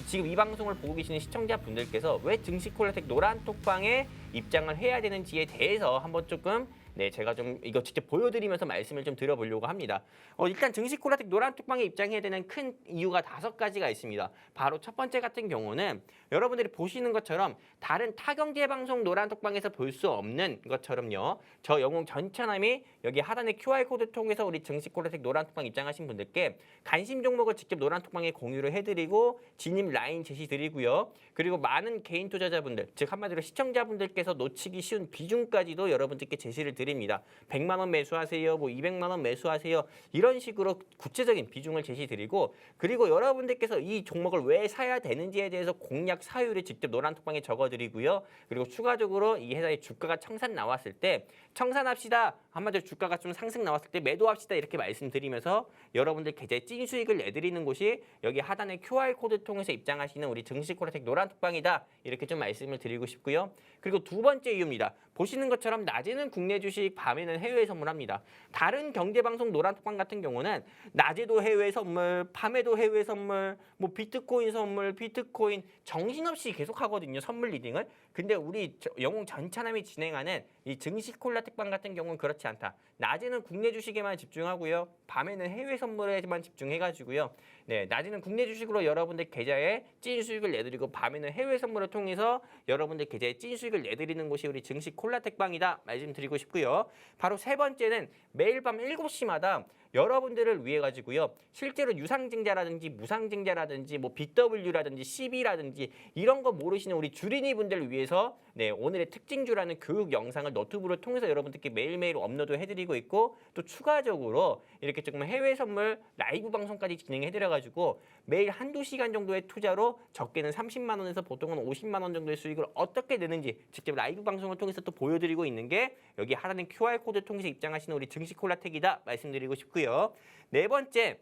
지금 이 방송을 보고 계시는 시청자분들께서 왜 증시 콜라텍 노란톡방에 입장을 해야 되는지에 대해서 한번 조금 네, 제가 좀 이거 직접 보여드리면서 말씀을 좀 드려보려고 합니다. 일단 증시 콜라텍 노란톡방에 입장해야 되는 큰 이유가 5가지가 있습니다. 바로 첫 번째 같은 경우는 여러분들이 보시는 것처럼 다른 타경제 방송 노란톡방에서 볼 수 없는 것처럼요. 저 영웅 전찬함이 여기 하단에 QR코드 통해서 우리 증시 콜라텍 노란톡방 입장하신 분들께 관심 종목을 직접 노란톡방에 공유를 해드리고 진입 라인 제시드리고요. 그리고 많은 개인 투자자분들, 즉 한마디로 시청자분들께서 놓치기 쉬운 비중까지도 여러분들께 제시를 드립니다. 100만 원 매수하세요, 뭐 200만 원 매수하세요. 이런 식으로 구체적인 비중을 제시드리고 그리고 여러분들께서 이 종목을 왜 사야 되는지에 대해서 공략 사유를 직접 노란톡방에 적어드리고요. 그리고 추가적으로 이 회사의 주가가 청산 나왔을 때 청산합시다. 한마디로 주가가 좀 상승 나왔을 때 매도합시다. 이렇게 말씀드리면서 여러분들 계좌에 찐 수익을 내드리는 곳이 여기 하단에 QR코드 통해서 입장하시는 우리 증시 콜라텍 노란톡방이다. 이렇게 좀 말씀을 드리고 싶고요. 그리고 두 번째 이유입니다. 보시는 것처럼 낮에는 국내 주식, 밤에는 해외 선물합니다. 다른 경제방송 노란톡방 같은 경우는 낮에도 해외 선물, 밤에도 해외 선물, 뭐 비트코인 선물, 비트코인 정신없이 계속 하거든요. 선물 리딩을. 근데 우리 영웅 전찬함이 진행하는 이 증시 콜라텍방 같은 경우는 그렇지 않다. 낮에는 국내 주식에만 집중하고요. 밤에는 해외 선물에만 집중해가지고요. 네, 낮에는 국내 주식으로 여러분들 계좌에 찐 수익을 내드리고 밤에는 해외 선물을 통해서 여러분들 계좌에 찐 수익을 내드리는 곳이 우리 증시 콜라텍방이다 말씀드리고 싶고요. 바로 세 번째는 매일 밤 7시마다 여러분들을 위해 가지고요. 실제로 유상증자라든지 무상증자라든지 뭐 BW라든지 CB라든지 이런 거 모르시는 우리 주린이 분들을 위해서 네, 오늘의 특징주라는 교육 영상을 너튜브를 통해서 여러분들께 매일매일 업로드 해드리고 있고 또 추가적으로 이렇게 조금 해외 선물 라이브 방송까지 진행해드려가지고 매일 한두 시간 정도의 투자로 적게는 30만 원에서 보통은 50만 원 정도의 수익을 어떻게 내는지 직접 라이브 방송을 통해서 또 보여드리고 있는 게 여기 하라는 QR코드 통해서 입장하시는 우리 증시콜라텍이다 말씀드리고 싶고요. 네 번째,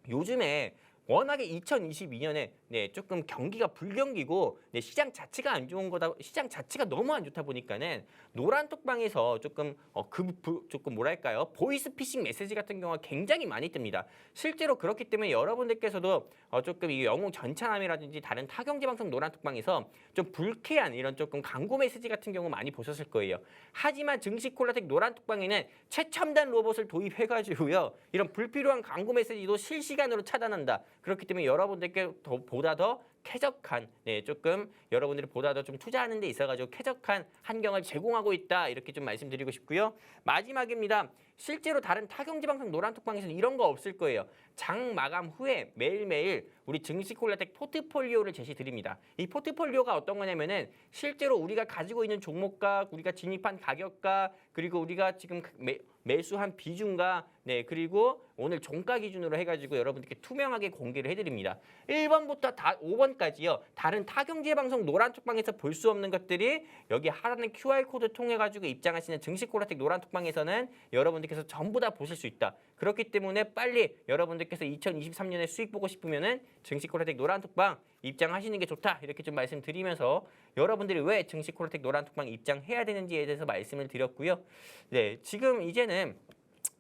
요즘에 워낙에 2022년에 네, 조금 경기가 불경기고 네, 시장 자체가 안 좋은 거다. 시장 자체가 너무 안 좋다 보니까는 노란톡방에서 조금 조금 뭐랄까요? 보이스피싱 메시지 같은 경우가 굉장히 많이 뜹니다. 실제로 그렇기 때문에 여러분들께서도 조금 이 영웅 전차남이라든지 다른 타경제 방송 노란톡방에서 좀 불쾌한 이런 조금 광고 메시지 같은 경우 많이 보셨을 거예요. 하지만 증시콜라텍 노란톡방에는 최첨단 로봇을 도입해가지고요. 이런 불필요한 광고 메시지도 실시간으로 차단한다. 그렇기 때문에 여러분들께 보다 더 쾌적한 네, 조금 여러분들이 보다 더 좀 투자하는 데 있어가지고 쾌적한 환경을 제공하고 있다 이렇게 좀 말씀드리고 싶고요. 마지막입니다. 실제로 다른 타경제 방송 노란톡방에서는 이런 거 없을 거예요. 장 마감 후에 매일매일 우리 증시콜라텍 포트폴리오를 제시드립니다. 이 포트폴리오가 어떤 거냐면은 실제로 우리가 가지고 있는 종목과 우리가 진입한 가격과 그리고 우리가 지금 매수한 비중과 네 그리고 오늘 종가 기준으로 해가지고 여러분들께 투명하게 공개를 해드립니다. 1번부터 5번까지요. 다른 타경제 방송 노란톡방에서 볼 수 없는 것들이 여기 하라는 QR코드 통해 가지고 입장하시는 증시콜라텍 노란톡방에서는 여러분들께서 전부 다 보실 수 있다. 그렇기 때문에 빨리 여러분들께서 2023년에 수익 보고 싶으면은 증시콜라텍 노란톡방 입장하시는 게 좋다. 이렇게 좀 말씀드리면서 여러분들이 왜 증시콜라텍 노란톡방 입장해야 되는지에 대해서 말씀을 드렸고요. 네, 지금 이제는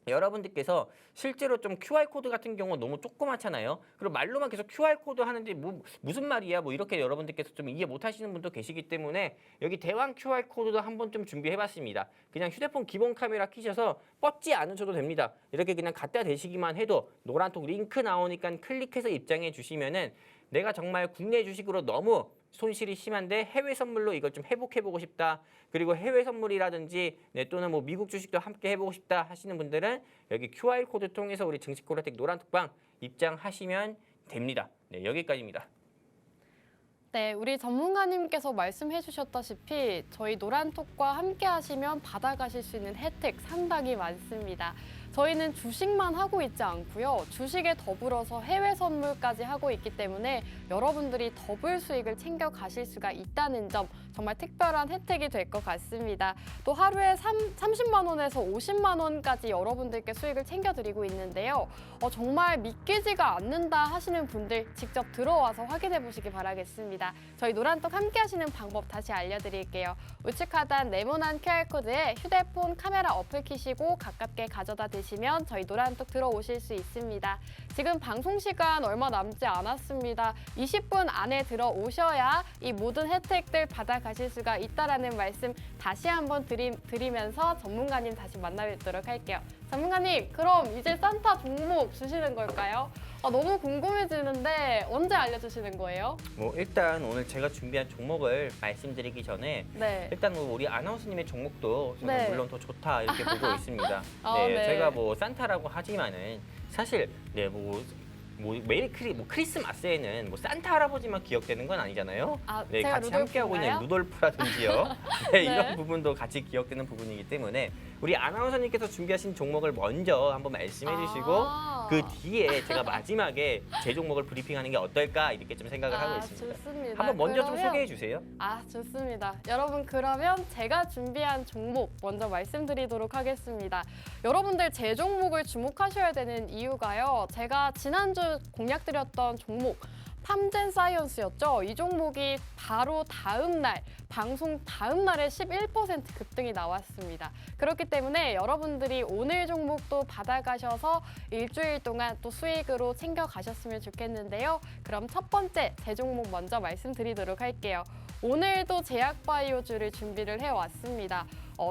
여러분들께서 실제로 좀 QR코드 같은 경우 너무 조그맣잖아요. 그리고 말로만 계속 QR코드 하는데 무슨 말이야? 뭐 이렇게 여러분들께서 좀 이해 못 하시는 분도 계시기 때문에 여기 대왕 QR코드도 한번 좀 준비해봤습니다. 그냥 휴대폰 기본 카메라 끼셔서 뻗지 않으셔도 됩니다. 이렇게 그냥 갖다 대시기만 해도 노란톡 링크 나오니까 클릭해서 입장해 주시면은 내가 정말 국내 주식으로 너무 손실이 심한데 해외 선물로 이걸 좀 회복해보고 싶다. 그리고 해외 선물이라든지 네, 또는 뭐 미국 주식도 함께 해보고 싶다 하시는 분들은 여기 QR코드 통해서 우리 증시콜라텍 노란톡방 입장하시면 됩니다. 네, 여기까지입니다. 네, 우리 전문가님께서 말씀해 주셨다시피 저희 노란톡과 함께 하시면 받아가실 수 있는 혜택 상당히 많습니다. 저희는 주식만 하고 있지 않고요. 주식에 더불어서 해외 선물까지 하고 있기 때문에 여러분들이 더블 수익을 챙겨 가실 수가 있다는 점 정말 특별한 혜택이 될 것 같습니다. 또 하루에 30만 원에서 50만 원까지 여러분들께 수익을 챙겨드리고 있는데요. 정말 믿기지가 않는다 하시는 분들 직접 들어와서 확인해 보시기 바라겠습니다. 저희 노란톡 함께 하시는 방법 다시 알려드릴게요. 우측 하단 네모난 QR코드에 휴대폰 카메라 어플 키시고 가깝게 가져다 대시면 저희 노란톡 들어오실 수 있습니다. 지금 방송 시간 얼마 남지 않았습니다. 20분 안에 들어오셔야 이 모든 혜택들 받아가실 수가 있다라는 말씀 다시 한번 드리면서 전문가님 다시 만나뵙도록 할게요. 전문가님, 그럼 이제 산타 종목 주시는 걸까요? 너무 궁금해지는데 언제 알려주시는 거예요? 뭐 일단 오늘 제가 준비한 종목을 말씀드리기 전에 네. 일단 뭐 우리 아나운서님의 종목도 저는 네. 물론 더 좋다 이렇게 보고 있습니다. 네. 제가 뭐 산타라고 하지만은 사실 크리스마스에는 뭐 산타 할아버지만 기억되는 건 아니잖아요. 네, 제가 같이 함께하고 있는 루돌프라든지요. 네, 이런 부분도 같이 기억되는 부분이기 때문에 우리 아나운서님께서 준비하신 종목을 먼저 한번 말씀해 주시고 그 뒤에 제가 마지막에 제 종목을 브리핑하는 게 어떨까 이렇게 좀 생각을 하고 있습니다. 좋습니다. 한번 먼저 좀 그러면 소개해 주세요. 좋습니다. 여러분, 그러면 제가 준비한 종목 먼저 말씀드리도록 하겠습니다. 여러분들 제 종목을 주목하셔야 되는 이유가요. 제가 지난주 공략드렸던 종목 팜젠 사이언스였죠. 이 종목이 바로 방송 다음 날에 11% 급등이 나왔습니다. 그렇기 때문에 여러분들이 오늘 종목도 받아가셔서 일주일 동안 또 수익으로 챙겨가셨으면 좋겠는데요. 그럼 첫 번째 제 종목 먼저 말씀드리도록 할게요. 오늘도 제약바이오주를 준비를 해왔습니다.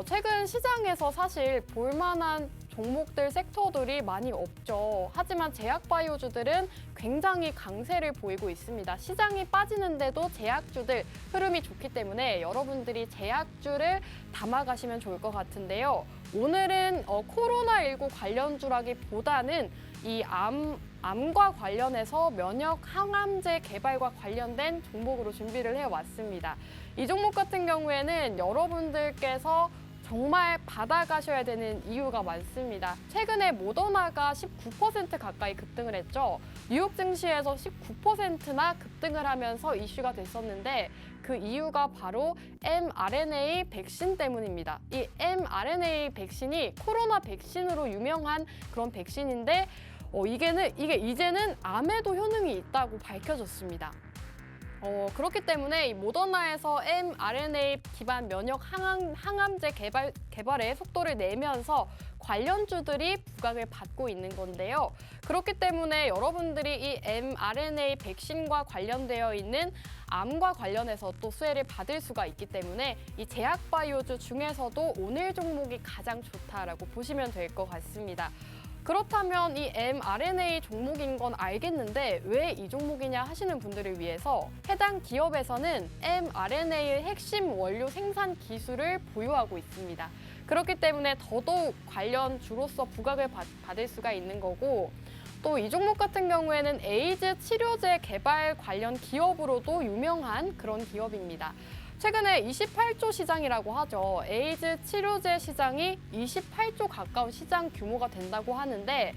최근 시장에서 사실 볼만한 종목들, 섹터들이 많이 없죠. 하지만 제약바이오주들은 굉장히 강세를 보이고 있습니다. 시장이 빠지는데도 제약주들 흐름이 좋기 때문에 여러분들이 제약주를 담아가시면 좋을 것 같은데요. 오늘은 코로나19 관련주라기보다는 이 암과 관련해서 면역 항암제 개발과 관련된 종목으로 준비를 해왔습니다. 이 종목 같은 경우에는 여러분들께서 정말 받아가셔야 되는 이유가 많습니다. 최근에 모더나가 19% 가까이 급등을 했죠. 뉴욕 증시에서 19%나 급등을 하면서 이슈가 됐었는데 그 이유가 바로 mRNA 백신 때문입니다. 이 mRNA 백신이 코로나 백신으로 유명한 그런 백신인데 이게 이제는 암에도 효능이 있다고 밝혀졌습니다. 그렇기 때문에 이 모더나에서 mRNA 기반 면역 항암제 개발에 속도를 내면서 관련주들이 부각을 받고 있는 건데요. 그렇기 때문에 여러분들이 이 mRNA 백신과 관련되어 있는 암과 관련해서 또 수혜를 받을 수가 있기 때문에 이 제약바이오주 중에서도 오늘 종목이 가장 좋다라고 보시면 될 것 같습니다. 그렇다면 이 mRNA 종목인 건 알겠는데 왜 이 종목이냐 하시는 분들을 위해서 해당 기업에서는 mRNA의 핵심 원료 생산 기술을 보유하고 있습니다. 그렇기 때문에 더더욱 관련주로서 부각을 받을 수가 있는 거고 또 이 종목 같은 경우에는 에이즈 치료제 개발 관련 기업으로도 유명한 그런 기업입니다. 최근에 28조 시장이라고 하죠. 에이즈 치료제 시장이 28조 가까운 시장 규모가 된다고 하는데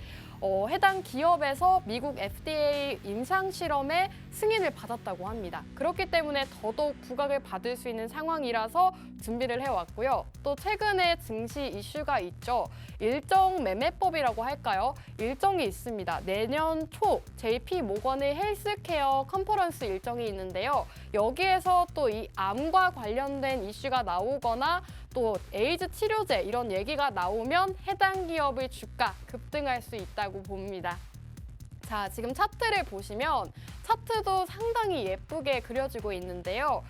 해당 기업에서 미국 FDA 임상실험에 승인을 받았다고 합니다. 그렇기 때문에 더더욱 부각을 받을 수 있는 상황이라서 준비를 해왔고요. 또 최근에 증시 이슈가 있죠. 일정 매매법이라고 할까요? 일정이 있습니다. 내년 초 JP 모건의 헬스케어 컨퍼런스 일정이 있는데요. 여기에서 또 이 암과 관련된 이슈가 나오거나 또 에이즈 치료제 이런 얘기가 나오면 해당 기업의 주가 급등할 수 있다고 봅니다. 자, 지금 차트를 보시면 차트도 상당히 예쁘게 그려지고 있는데요.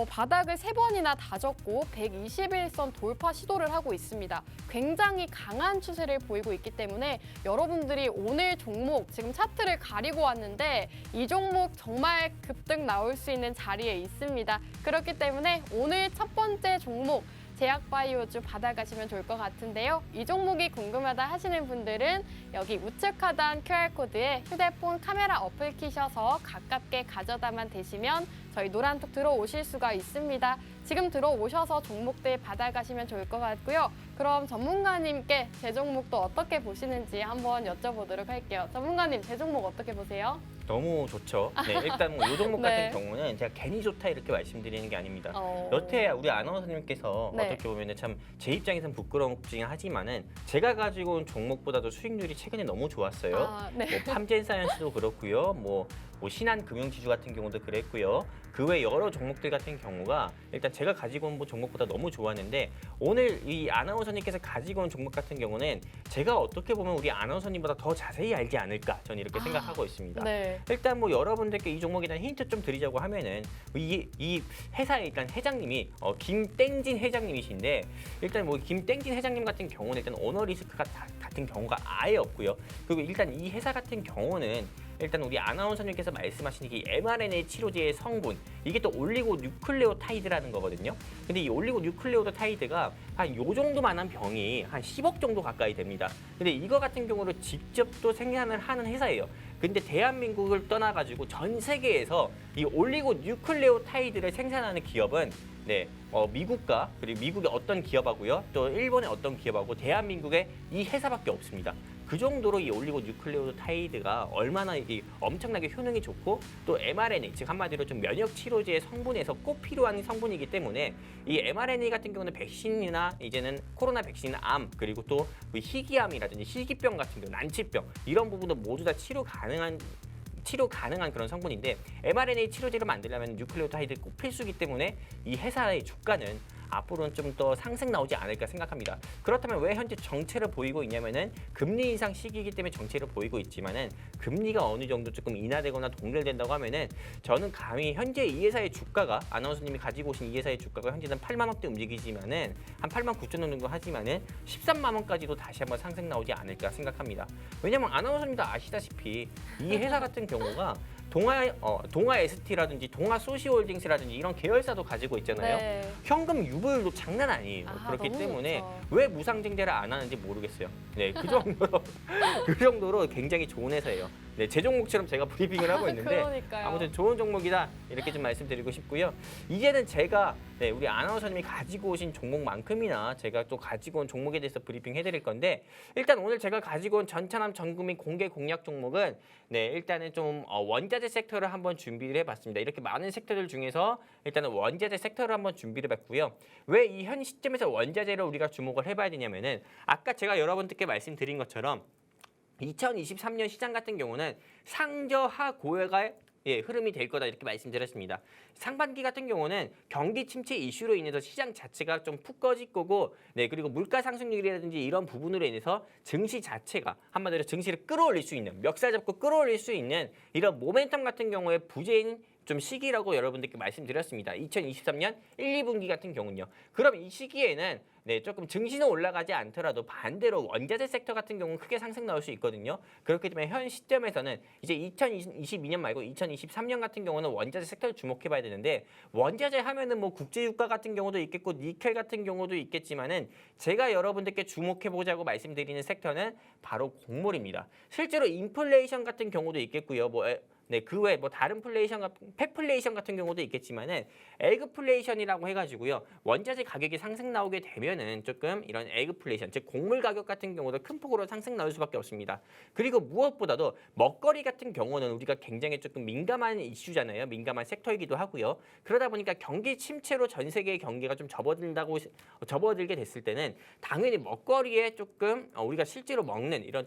바닥을 3번이나 다졌고 121선 돌파 시도를 하고 있습니다. 굉장히 강한 추세를 보이고 있기 때문에 여러분들이 오늘 종목, 지금 차트를 가리고 왔는데 이 종목 정말 급등 나올 수 있는 자리에 있습니다. 그렇기 때문에 오늘 첫 번째 종목 제약바이오주 받아가시면 좋을 것 같은데요. 이 종목이 궁금하다 하시는 분들은 여기 우측 하단 QR코드에 휴대폰 카메라 어플 키셔서 가깝게 가져다만 대시면 저희 노란톡 들어오실 수가 있습니다. 지금 들어오셔서 종목들 받아가시면 좋을 것 같고요. 그럼 전문가님께 제 종목도 어떻게 보시는지 한번 여쭤보도록 할게요. 전문가님, 제 종목 어떻게 보세요? 너무 좋죠. 네, 일단 이 종목 네. 같은 경우는 제가 괜히 좋다 이렇게 말씀드리는 게 아닙니다. 어. 여태 우리 아나운서님께서 네. 어떻게 보면 참 제 입장에서는 부끄럽긴 하지만은 제가 가지고 온 종목보다도 수익률이 최근에 너무 좋았어요. 아, 네. 뭐 팜젠사이언스도 그렇고요. 뭐 신한금융지주 같은 경우도 그랬고요. 그 외 여러 종목들 같은 경우가 일단 제가 가지고 온 종목보다 너무 좋았는데 오늘 이 아나운서님께서 가지고 온 종목 같은 경우는 제가 어떻게 보면 우리 아나운서님보다 더 자세히 알지 않을까 저는 이렇게 생각하고 있습니다. 네. 일단 뭐 여러분들께 이 종목에 대한 힌트 좀 드리자고 하면은 이 회사의 일단 회장님이 김땡진 회장님이신데 일단 뭐 김땡진 회장님 같은 경우는 일단 오너 리스크가 같은 경우가 아예 없고요. 그리고 일단 이 회사 같은 경우는 일단 우리 아나운서님께서 말씀하신 이 mRNA 치료제의 성분 이게 또 올리고 뉴클레오타이드라는 거거든요. 근데 이 올리고 뉴클레오타이드가 한 요 정도만한 병이 한 10억 정도 가까이 됩니다. 근데 이거 같은 경우로 직접 또 생산을 하는 회사예요. 근데 대한민국을 떠나가지고 전 세계에서 이 올리고 뉴클레오타이드를 생산하는 기업은 미국과 그리고 미국의 어떤 기업하고요, 또 일본의 어떤 기업하고 대한민국의 이 회사밖에 없습니다. 그 정도로 이 올리고 뉴클레오타이드가 얼마나 엄청나게 효능이 좋고 또 mRNA, 즉 한마디로 좀 면역 치료제의 성분에서 꼭 필요한 성분이기 때문에 이 mRNA 같은 경우는 백신이나 이제는 코로나 백신, 암 그리고 또 희귀암이라든지 희귀병 같은 경우, 난치병 이런 부분도 모두 다 치료 가능한 그런 성분인데 mRNA 치료제를 만들려면 뉴클레오타이드 꼭 필수이기 때문에 이 회사의 주가는 앞으로는 좀 더 상승 나오지 않을까 생각합니다. 그렇다면 왜 현재 정체를 보이고 있냐면은 금리 인상 시기이기 때문에 정체를 보이고 있지만은 금리가 어느 정도 조금 인하되거나 동결된다고 하면은 저는 감히 현재 이 회사의 주가가 아나운서님이 가지고 오신 이 회사의 주가가 현재는 8만 원대 움직이지만은 한 8만 9천 원 정도 하지만은 13만 원까지도 다시 한번 상승 나오지 않을까 생각합니다. 왜냐면 아나운서님도 아시다시피 이 회사 같은 경우가 동아 ST라든지 동아 소시홀딩스라든지 이런 계열사도 가지고 있잖아요. 네. 현금 유불도 장난 아니에요. 아, 그렇기 너무 때문에 좋죠. 왜 무상증대를 안 하는지 모르겠어요. 네, 그 정도로 그 정도로 굉장히 좋은 회사예요. 네, 제 종목처럼 제가 브리핑을 하고 있는데 그러니까요. 아무튼 좋은 종목이다 이렇게 좀 말씀드리고 싶고요. 이제는 제가 우리 아나운서님이 가지고 오신 종목만큼이나 제가 또 가지고 온 종목에 대해서 브리핑 해드릴 건데 일단 오늘 제가 가지고 온 전차남 전국민 공개 공략 종목은 일단은 좀 원자재 섹터를 한번 준비를 해봤습니다. 이렇게 많은 섹터들 중에서 일단은 원자재 섹터를 한번 준비를 해봤고요. 왜 이 현 시점에서 원자재를 우리가 주목을 해봐야 되냐면은 아까 제가 여러분들께 말씀드린 것처럼 2023년 시장 같은 경우는 상저하 고액의 흐름이 될 거다 이렇게 말씀드렸습니다. 상반기 같은 경우는 경기 침체 이슈로 인해서 시장 자체가 좀 푹 꺼질 거고, 그리고 물가 상승률이라든지 이런 부분으로 인해서 증시 자체가 한마디로 증시를 끌어올릴 수 있는 멱살 잡고 끌어올릴 수 있는 이런 모멘텀 같은 경우에 부재인 좀 시기라고 여러분들께 말씀드렸습니다. 2023년 1, 2분기 같은 경우는요. 그럼 이 시기에는 조금 증시는 올라가지 않더라도 반대로 원자재 섹터 같은 경우는 크게 상승 나올 수 있거든요. 그렇기 때문에 현 시점에서는 이제 2022년 말고 2023년 같은 경우는 원자재 섹터를 주목해봐야 되는데 원자재 하면은 뭐 국제유가 같은 경우도 있겠고 니켈 같은 경우도 있겠지만은 제가 여러분들께 주목해보자고 말씀드리는 섹터는 바로 곡물입니다. 실제로 인플레이션 같은 경우도 있겠고요. 그 외에 뭐 다른 펫플레이션 같은 경우도 있겠지만은 에그플레이션이라고 해가지고요. 원자재 가격이 상승 나오게 되면은 조금 이런 에그플레이션, 즉 곡물 가격 같은 경우도 큰 폭으로 상승 나올 수밖에 없습니다. 그리고 무엇보다도 먹거리 같은 경우는 우리가 굉장히 조금 민감한 이슈잖아요. 민감한 섹터이기도 하고요. 그러다 보니까 경기 침체로 전 세계의 경기가 좀 접어들게 됐을 때는 당연히 먹거리에 조금 우리가 실제로 먹는 이런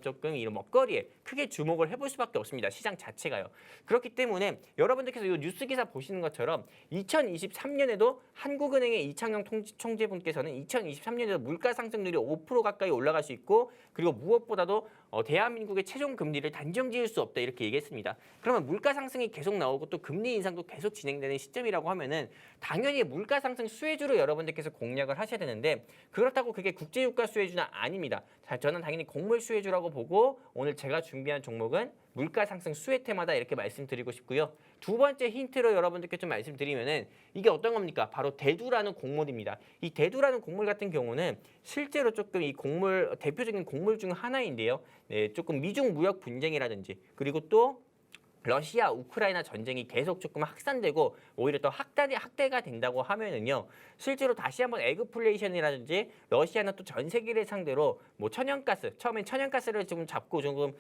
먹거리에 크게 주목을 해볼 수밖에 없습니다. 시장 자체가요. 그렇기 때문에 여러분들께서 이 뉴스 기사 보시는 것처럼 2023년에도 한국은행의 이창용 총재분께서는 2023년에도 물가 상승률이 5% 가까이 올라갈 수 있고 그리고 무엇보다도 대한민국의 최종 금리를 단정 지을 수 없다 이렇게 얘기했습니다. 그러면 물가 상승이 계속 나오고 또 금리 인상도 계속 진행되는 시점이라고 하면은 당연히 물가 상승 수혜주로 여러분들께서 공략을 하셔야 되는데 그렇다고 그게 국제유가 수혜주는 아닙니다. 저는 당연히 곡물 수혜주라고 보고 오늘 제가 준비한 종목은 물가 상승 수혜 테마다 이렇게 말씀드리고 싶고요. 두 번째 힌트로 여러분들께 좀 말씀드리면은 이게 어떤 겁니까? 바로 대두라는 곡물입니다. 이 대두라는 곡물 같은 경우는 실제로 조금 이 곡물 대표적인 곡물 중 하나인데요. 조금 미중 무역 분쟁이라든지 그리고 또 러시아 우크라이나 전쟁이 계속 조금 확산되고 오히려 더 확대가 된다고 하면은요. 실제로 다시 한번 에그플레이션이라든지 러시아는 또 전 세계를 상대로 뭐 천연가스 처음엔 천연가스를 좀 잡고 조금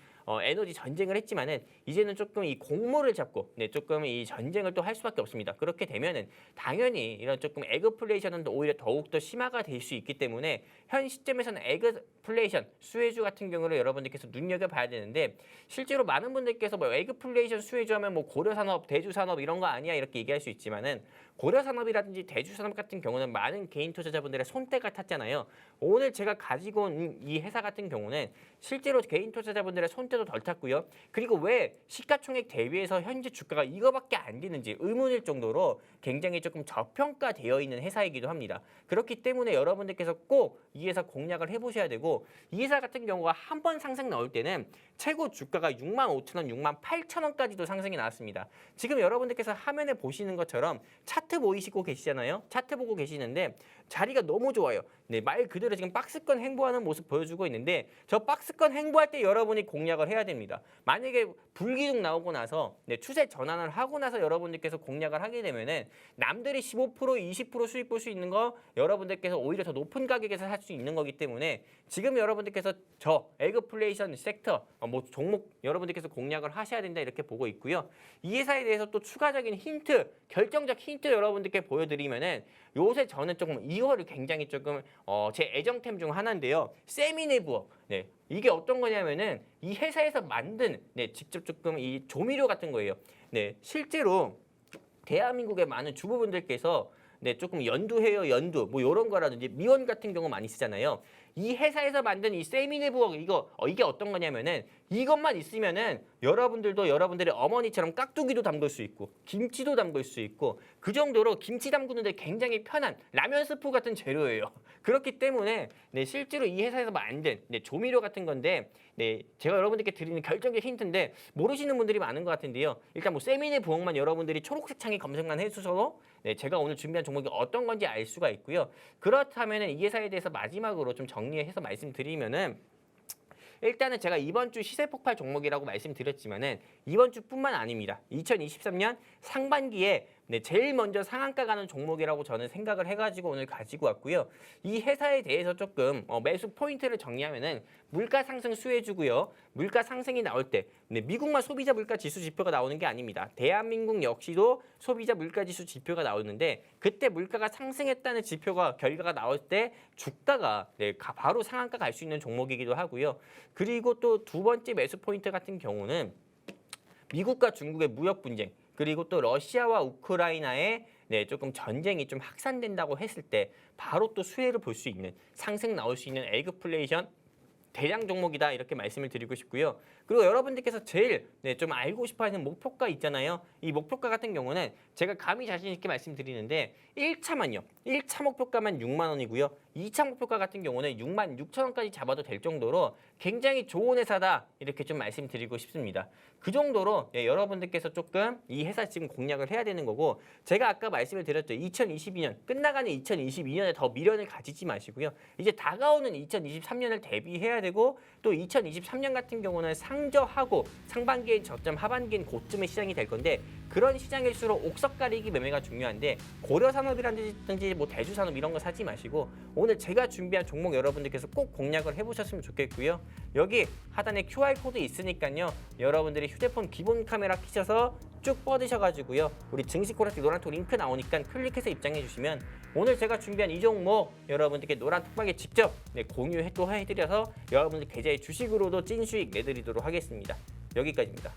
에너지 전쟁을 했지만은 이제는 조금 이 곡물을 잡고 조금 이 전쟁을 또 할 수밖에 없습니다. 그렇게 되면은 당연히 이런 조금 에그플레이션은 오히려 더욱 더 심화가 될 수 있기 때문에 현 시점에서는 에그플레이션 수혜주 같은 경우를 여러분들께서 눈여겨봐야 되는데 실제로 많은 분들께서 뭐 에그플레이션 수혜주하면 뭐 고려산업, 대주산업 이런 거 아니야 이렇게 얘기할 수 있지만은 고려산업이라든지 대주산업 같은 경우는 많은 개인 투자자분들의 손때가 탔잖아요. 오늘 제가 가지고 온 이 회사 같은 경우는 실제로 개인 투자자분들의 손때도 덜 탔고요. 그리고 왜 시가총액 대비해서 현재 주가가 이거밖에 안 되는지 의문일 정도로 굉장히 조금 저평가되어 있는 회사이기도 합니다. 그렇기 때문에 여러분들께서 꼭 이 회사 공략을 해보셔야 되고 이 회사 같은 경우가 한 번 상승 나올 때는 최고 주가가 65,000원, 68,000원까지도 상승이 나왔습니다. 지금 여러분들께서 화면에 보시는 것처럼 차트 보이시고 계시잖아요. 차트 보고 계시는데 자리가 너무 좋아요. 말 그대로 지금 박스권 행보하는 모습 보여주고 있는데 저 박스권 행보할 때 여러분이 공략을 해야 됩니다. 만약에 불기둥 나오고 나서 추세 전환을 하고 나서 여러분들께서 공략을 하게 되면은 남들이 15%, 20% 수익 볼 수 있는 거 여러분들께서 오히려 더 높은 가격에서 살 수 있는 거기 때문에 지금 여러분들께서 저 에그플레이션 섹터 뭐 종목 여러분들께서 공략을 하셔야 된다 이렇게 보고 있고요. 이 회사에 대해서 또 추가적인 힌트, 결정적 힌트 여러분들께 보여드리면은 요새 저는 조금 이거를 굉장히 조금 제 애정템 중 하나인데요. 세미네부어. 이게 어떤 거냐면은 이 회사에서 만든 직접 조금 이 조미료 같은 거예요. 실제로 대한민국의 많은 주부분들께서 네, 조금 연두해요, 연두. 뭐 이런 거라든지 미원 같은 경우 많이 쓰잖아요. 이 회사에서 만든 이 세미네 부엌 이게 어떤 거냐면은 이것만 있으면은 여러분들도 여러분들의 어머니처럼 깍두기도 담글 수 있고 김치도 담글 수 있고 그 정도로 김치 담그는데 굉장히 편한 라면 스프 같은 재료예요. 그렇기 때문에 네, 실제로 이 회사에서 만든 네, 조미료 같은 건데 네, 제가 여러분들께 드리는 결정적 힌트인데 모르시는 분들이 많은 것 같은데요. 일단 뭐 세미네 부엌만 여러분들이 초록색 창에 검색만 해주셔도 네, 제가 오늘 준비한 종목이 어떤 건지 알 수가 있고요. 그렇다면 이 회사에 대해서 마지막으로 좀 정리해서 말씀드리면은 일단은 제가 이번 주 시세 폭발 종목이라고 말씀드렸지만은 이번 주뿐만 아닙니다. 2023년 상반기에 네, 제일 먼저 상한가 가는 종목이라고 저는 생각을 해가지고 오늘 가지고 왔고요. 이 회사에 대해서 조금 매수 포인트를 정리하면은 물가 상승 수혜주고요. 물가 상승이 나올 때 네, 미국만 소비자 물가 지수 지표가 나오는 게 아닙니다. 대한민국 역시도 소비자 물가 지수 지표가 나오는데 그때 물가가 상승했다는 지표가 결과가 나올 때 주가가 네, 바로 상한가 갈 수 있는 종목이기도 하고요. 그리고 또 두 번째 매수 포인트 같은 경우는 미국과 중국의 무역 분쟁 그리고 또 러시아와 우크라이나의 네, 조금 전쟁이 좀 확산된다고 했을 때 바로 또 수혜를 볼 수 있는 상승 나올 수 있는 에그플레이션 대장 종목이다 이렇게 말씀을 드리고 싶고요. 그리고 여러분들께서 제일 네, 좀 알고 싶어하는 목표가 있잖아요. 이 목표가 같은 경우는 제가 감히 자신 있게 말씀드리는데 1차만요. 1차 목표가만 6만 원이고요. 2차 목표가 같은 경우는 6만 6천 원까지 잡아도 될 정도로 굉장히 좋은 회사다 이렇게 좀 말씀드리고 싶습니다. 그 정도로 네, 여러분들께서 조금 이 회사 지금 공략을 해야 되는 거고 제가 아까 말씀을 드렸죠. 2022년 끝나가는 2022년에 더 미련을 가지지 마시고요. 이제 다가오는 2023년을 대비해야 되고 또 2023년 같은 경우는 상저하고 상반기엔 저점 하반기엔 고점의 시장이 될 건데 그런 시장일수록 옥석 가리기 매매가 중요한데 고려 산업이라든지 뭐 대주 산업 이런 거 사지 마시고 오늘 제가 준비한 종목 여러분들께서 꼭 공략을 해보셨으면 좋겠고요. 여기 하단에 QR 코드 있으니까요. 여러분들이 휴대폰 기본 카메라 켜셔서 쭉 뻗으셔가지고요. 우리 증시 코라티 노란톡 링크 나오니까 클릭해서 입장해 주시면 오늘 제가 준비한 이 종목 여러분들께 노란톡방에 직접 네, 공유해 또 해드려서 여러분들 계좌에 주식으로도 찐 수익 내드리도록 하겠습니다. 여기까지입니다.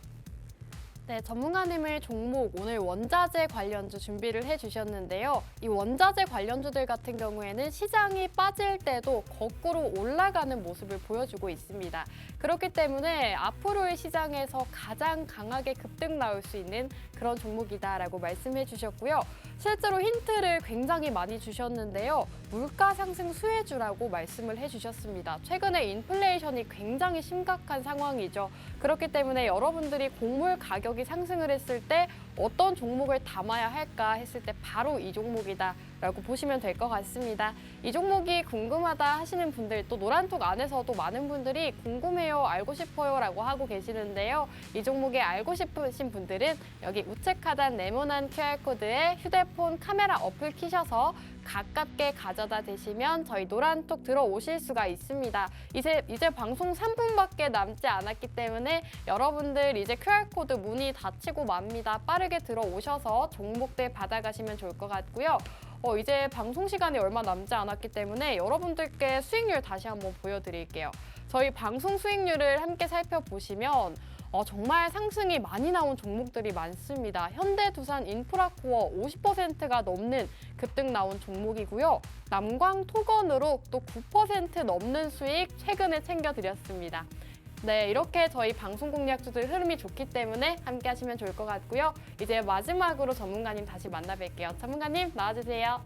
네, 전문가님의 종목 오늘 원자재 관련주 준비를 해주셨는데요. 이 원자재 관련주들 같은 경우에는 시장이 빠질 때도 거꾸로 올라가는 모습을 보여주고 있습니다. 그렇기 때문에 앞으로의 시장에서 가장 강하게 급등 나올 수 있는 그런 종목이다라고 말씀해 주셨고요. 실제로 힌트를 굉장히 많이 주셨는데요. 물가 상승 수혜주라고 말씀을 해주셨습니다. 최근에 인플레이션이 굉장히 심각한 상황이죠. 그렇기 때문에 여러분들이 곡물 가격이 상승을 했을 때 어떤 종목을 담아야 할까 했을 때 바로 이 종목이다라고 보시면 될 것 같습니다. 이 종목이 궁금하다 하시는 분들 또 노란톡 안에서도 많은 분들이 궁금해요, 알고 싶어요라고 하고 계시는데요. 이 종목에 알고 싶으신 분들은 여기 우측 하단 네모난 QR코드에 휴대폰 카메라 어플 키셔서 가깝게 가져다 대시면 저희 노란톡 들어오실 수가 있습니다. 이제 방송 3분밖에 남지 않았기 때문에 여러분들 이제 QR코드 문이 닫히고 맙니다. 빠르게 들어오셔서 종목들 받아가시면 좋을 것 같고요. 이제 방송 시간이 얼마 남지 않았기 때문에 여러분들께 수익률 다시 한번 보여드릴게요. 저희 방송 수익률을 함께 살펴보시면 정말 상승이 많이 나온 종목들이 많습니다. 현대두산 인프라코어 50%가 넘는 급등 나온 종목이고요. 남광 토건으로 또 9% 넘는 수익 최근에 챙겨드렸습니다. 네, 이렇게 저희 방송 공략주들 흐름이 좋기 때문에 함께 하시면 좋을 것 같고요. 이제 마지막으로 전문가님 다시 만나뵐게요. 전문가님 나와주세요.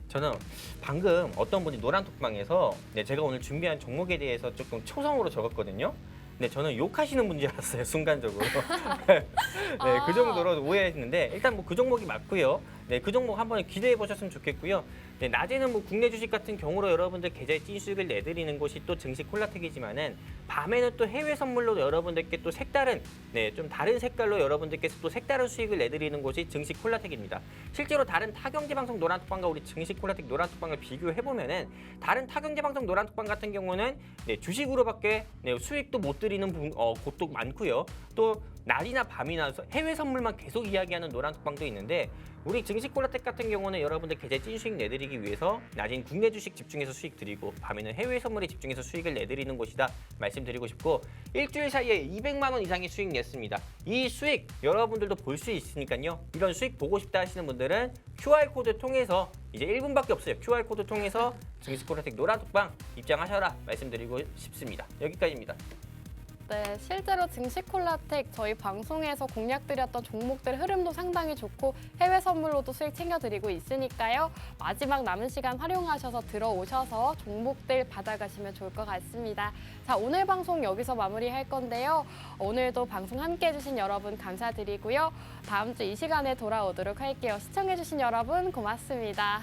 저는 방금 어떤 분이 노란톡방에서 네, 제가 오늘 준비한 종목에 대해서 조금 초성으로 적었거든요. 네, 저는 욕하시는 분인 줄 알았어요, 순간적으로. 네, 그 정도로 오해했는데 일단 뭐 그 종목이 맞고요. 네, 그 종목 한번 기대해 보셨으면 좋겠고요. 네, 낮에는 뭐 국내 주식 같은 경우로 여러분들 계좌에 찐 수익을 내드리는 곳이 또 증시 콜라텍이지만은 밤에는 또 해외 선물로 여러분들께 또 색다른 네, 좀 다른 색깔로 여러분들께서 또 색다른 수익을 내드리는 곳이 증시 콜라텍입니다. 실제로 다른 타경제 방송 노란톡방과 우리 증시 콜라텍 노란톡방을 비교해 보면은 다른 타경제 방송 노란톡방 같은 경우는 네, 주식으로밖에 네, 수익도 못 드리는 곳도 많고요. 또 날이나 밤이나 해외 선물만 계속 이야기하는 노란톡방도 있는데 우리 증시콜라텍 같은 경우는 여러분들 계좌 찐 수익 내드리기 위해서 낮엔 국내 주식 집중해서 수익 드리고 밤에는 해외 선물에 집중해서 수익을 내드리는 곳이다 말씀드리고 싶고 일주일 사이에 200만 원 이상의 수익 냈습니다. 이 수익 여러분들도 볼 수 있으니까요. 이런 수익 보고 싶다 하시는 분들은 QR코드 통해서 이제 1분밖에 없어요. QR코드 통해서 증시콜라텍 노란톡방 입장하셔라 말씀드리고 싶습니다. 여기까지입니다. 네, 실제로 증시콜라텍 저희 방송에서 공략드렸던 종목들 흐름도 상당히 좋고 해외 선물로도 수익 챙겨드리고 있으니까요. 마지막 남은 시간 활용하셔서 들어오셔서 종목들 받아가시면 좋을 것 같습니다. 자, 오늘 방송 여기서 마무리할 건데요. 오늘도 방송 함께 해주신 여러분 감사드리고요. 다음 주 이 시간에 돌아오도록 할게요. 시청해주신 여러분 고맙습니다.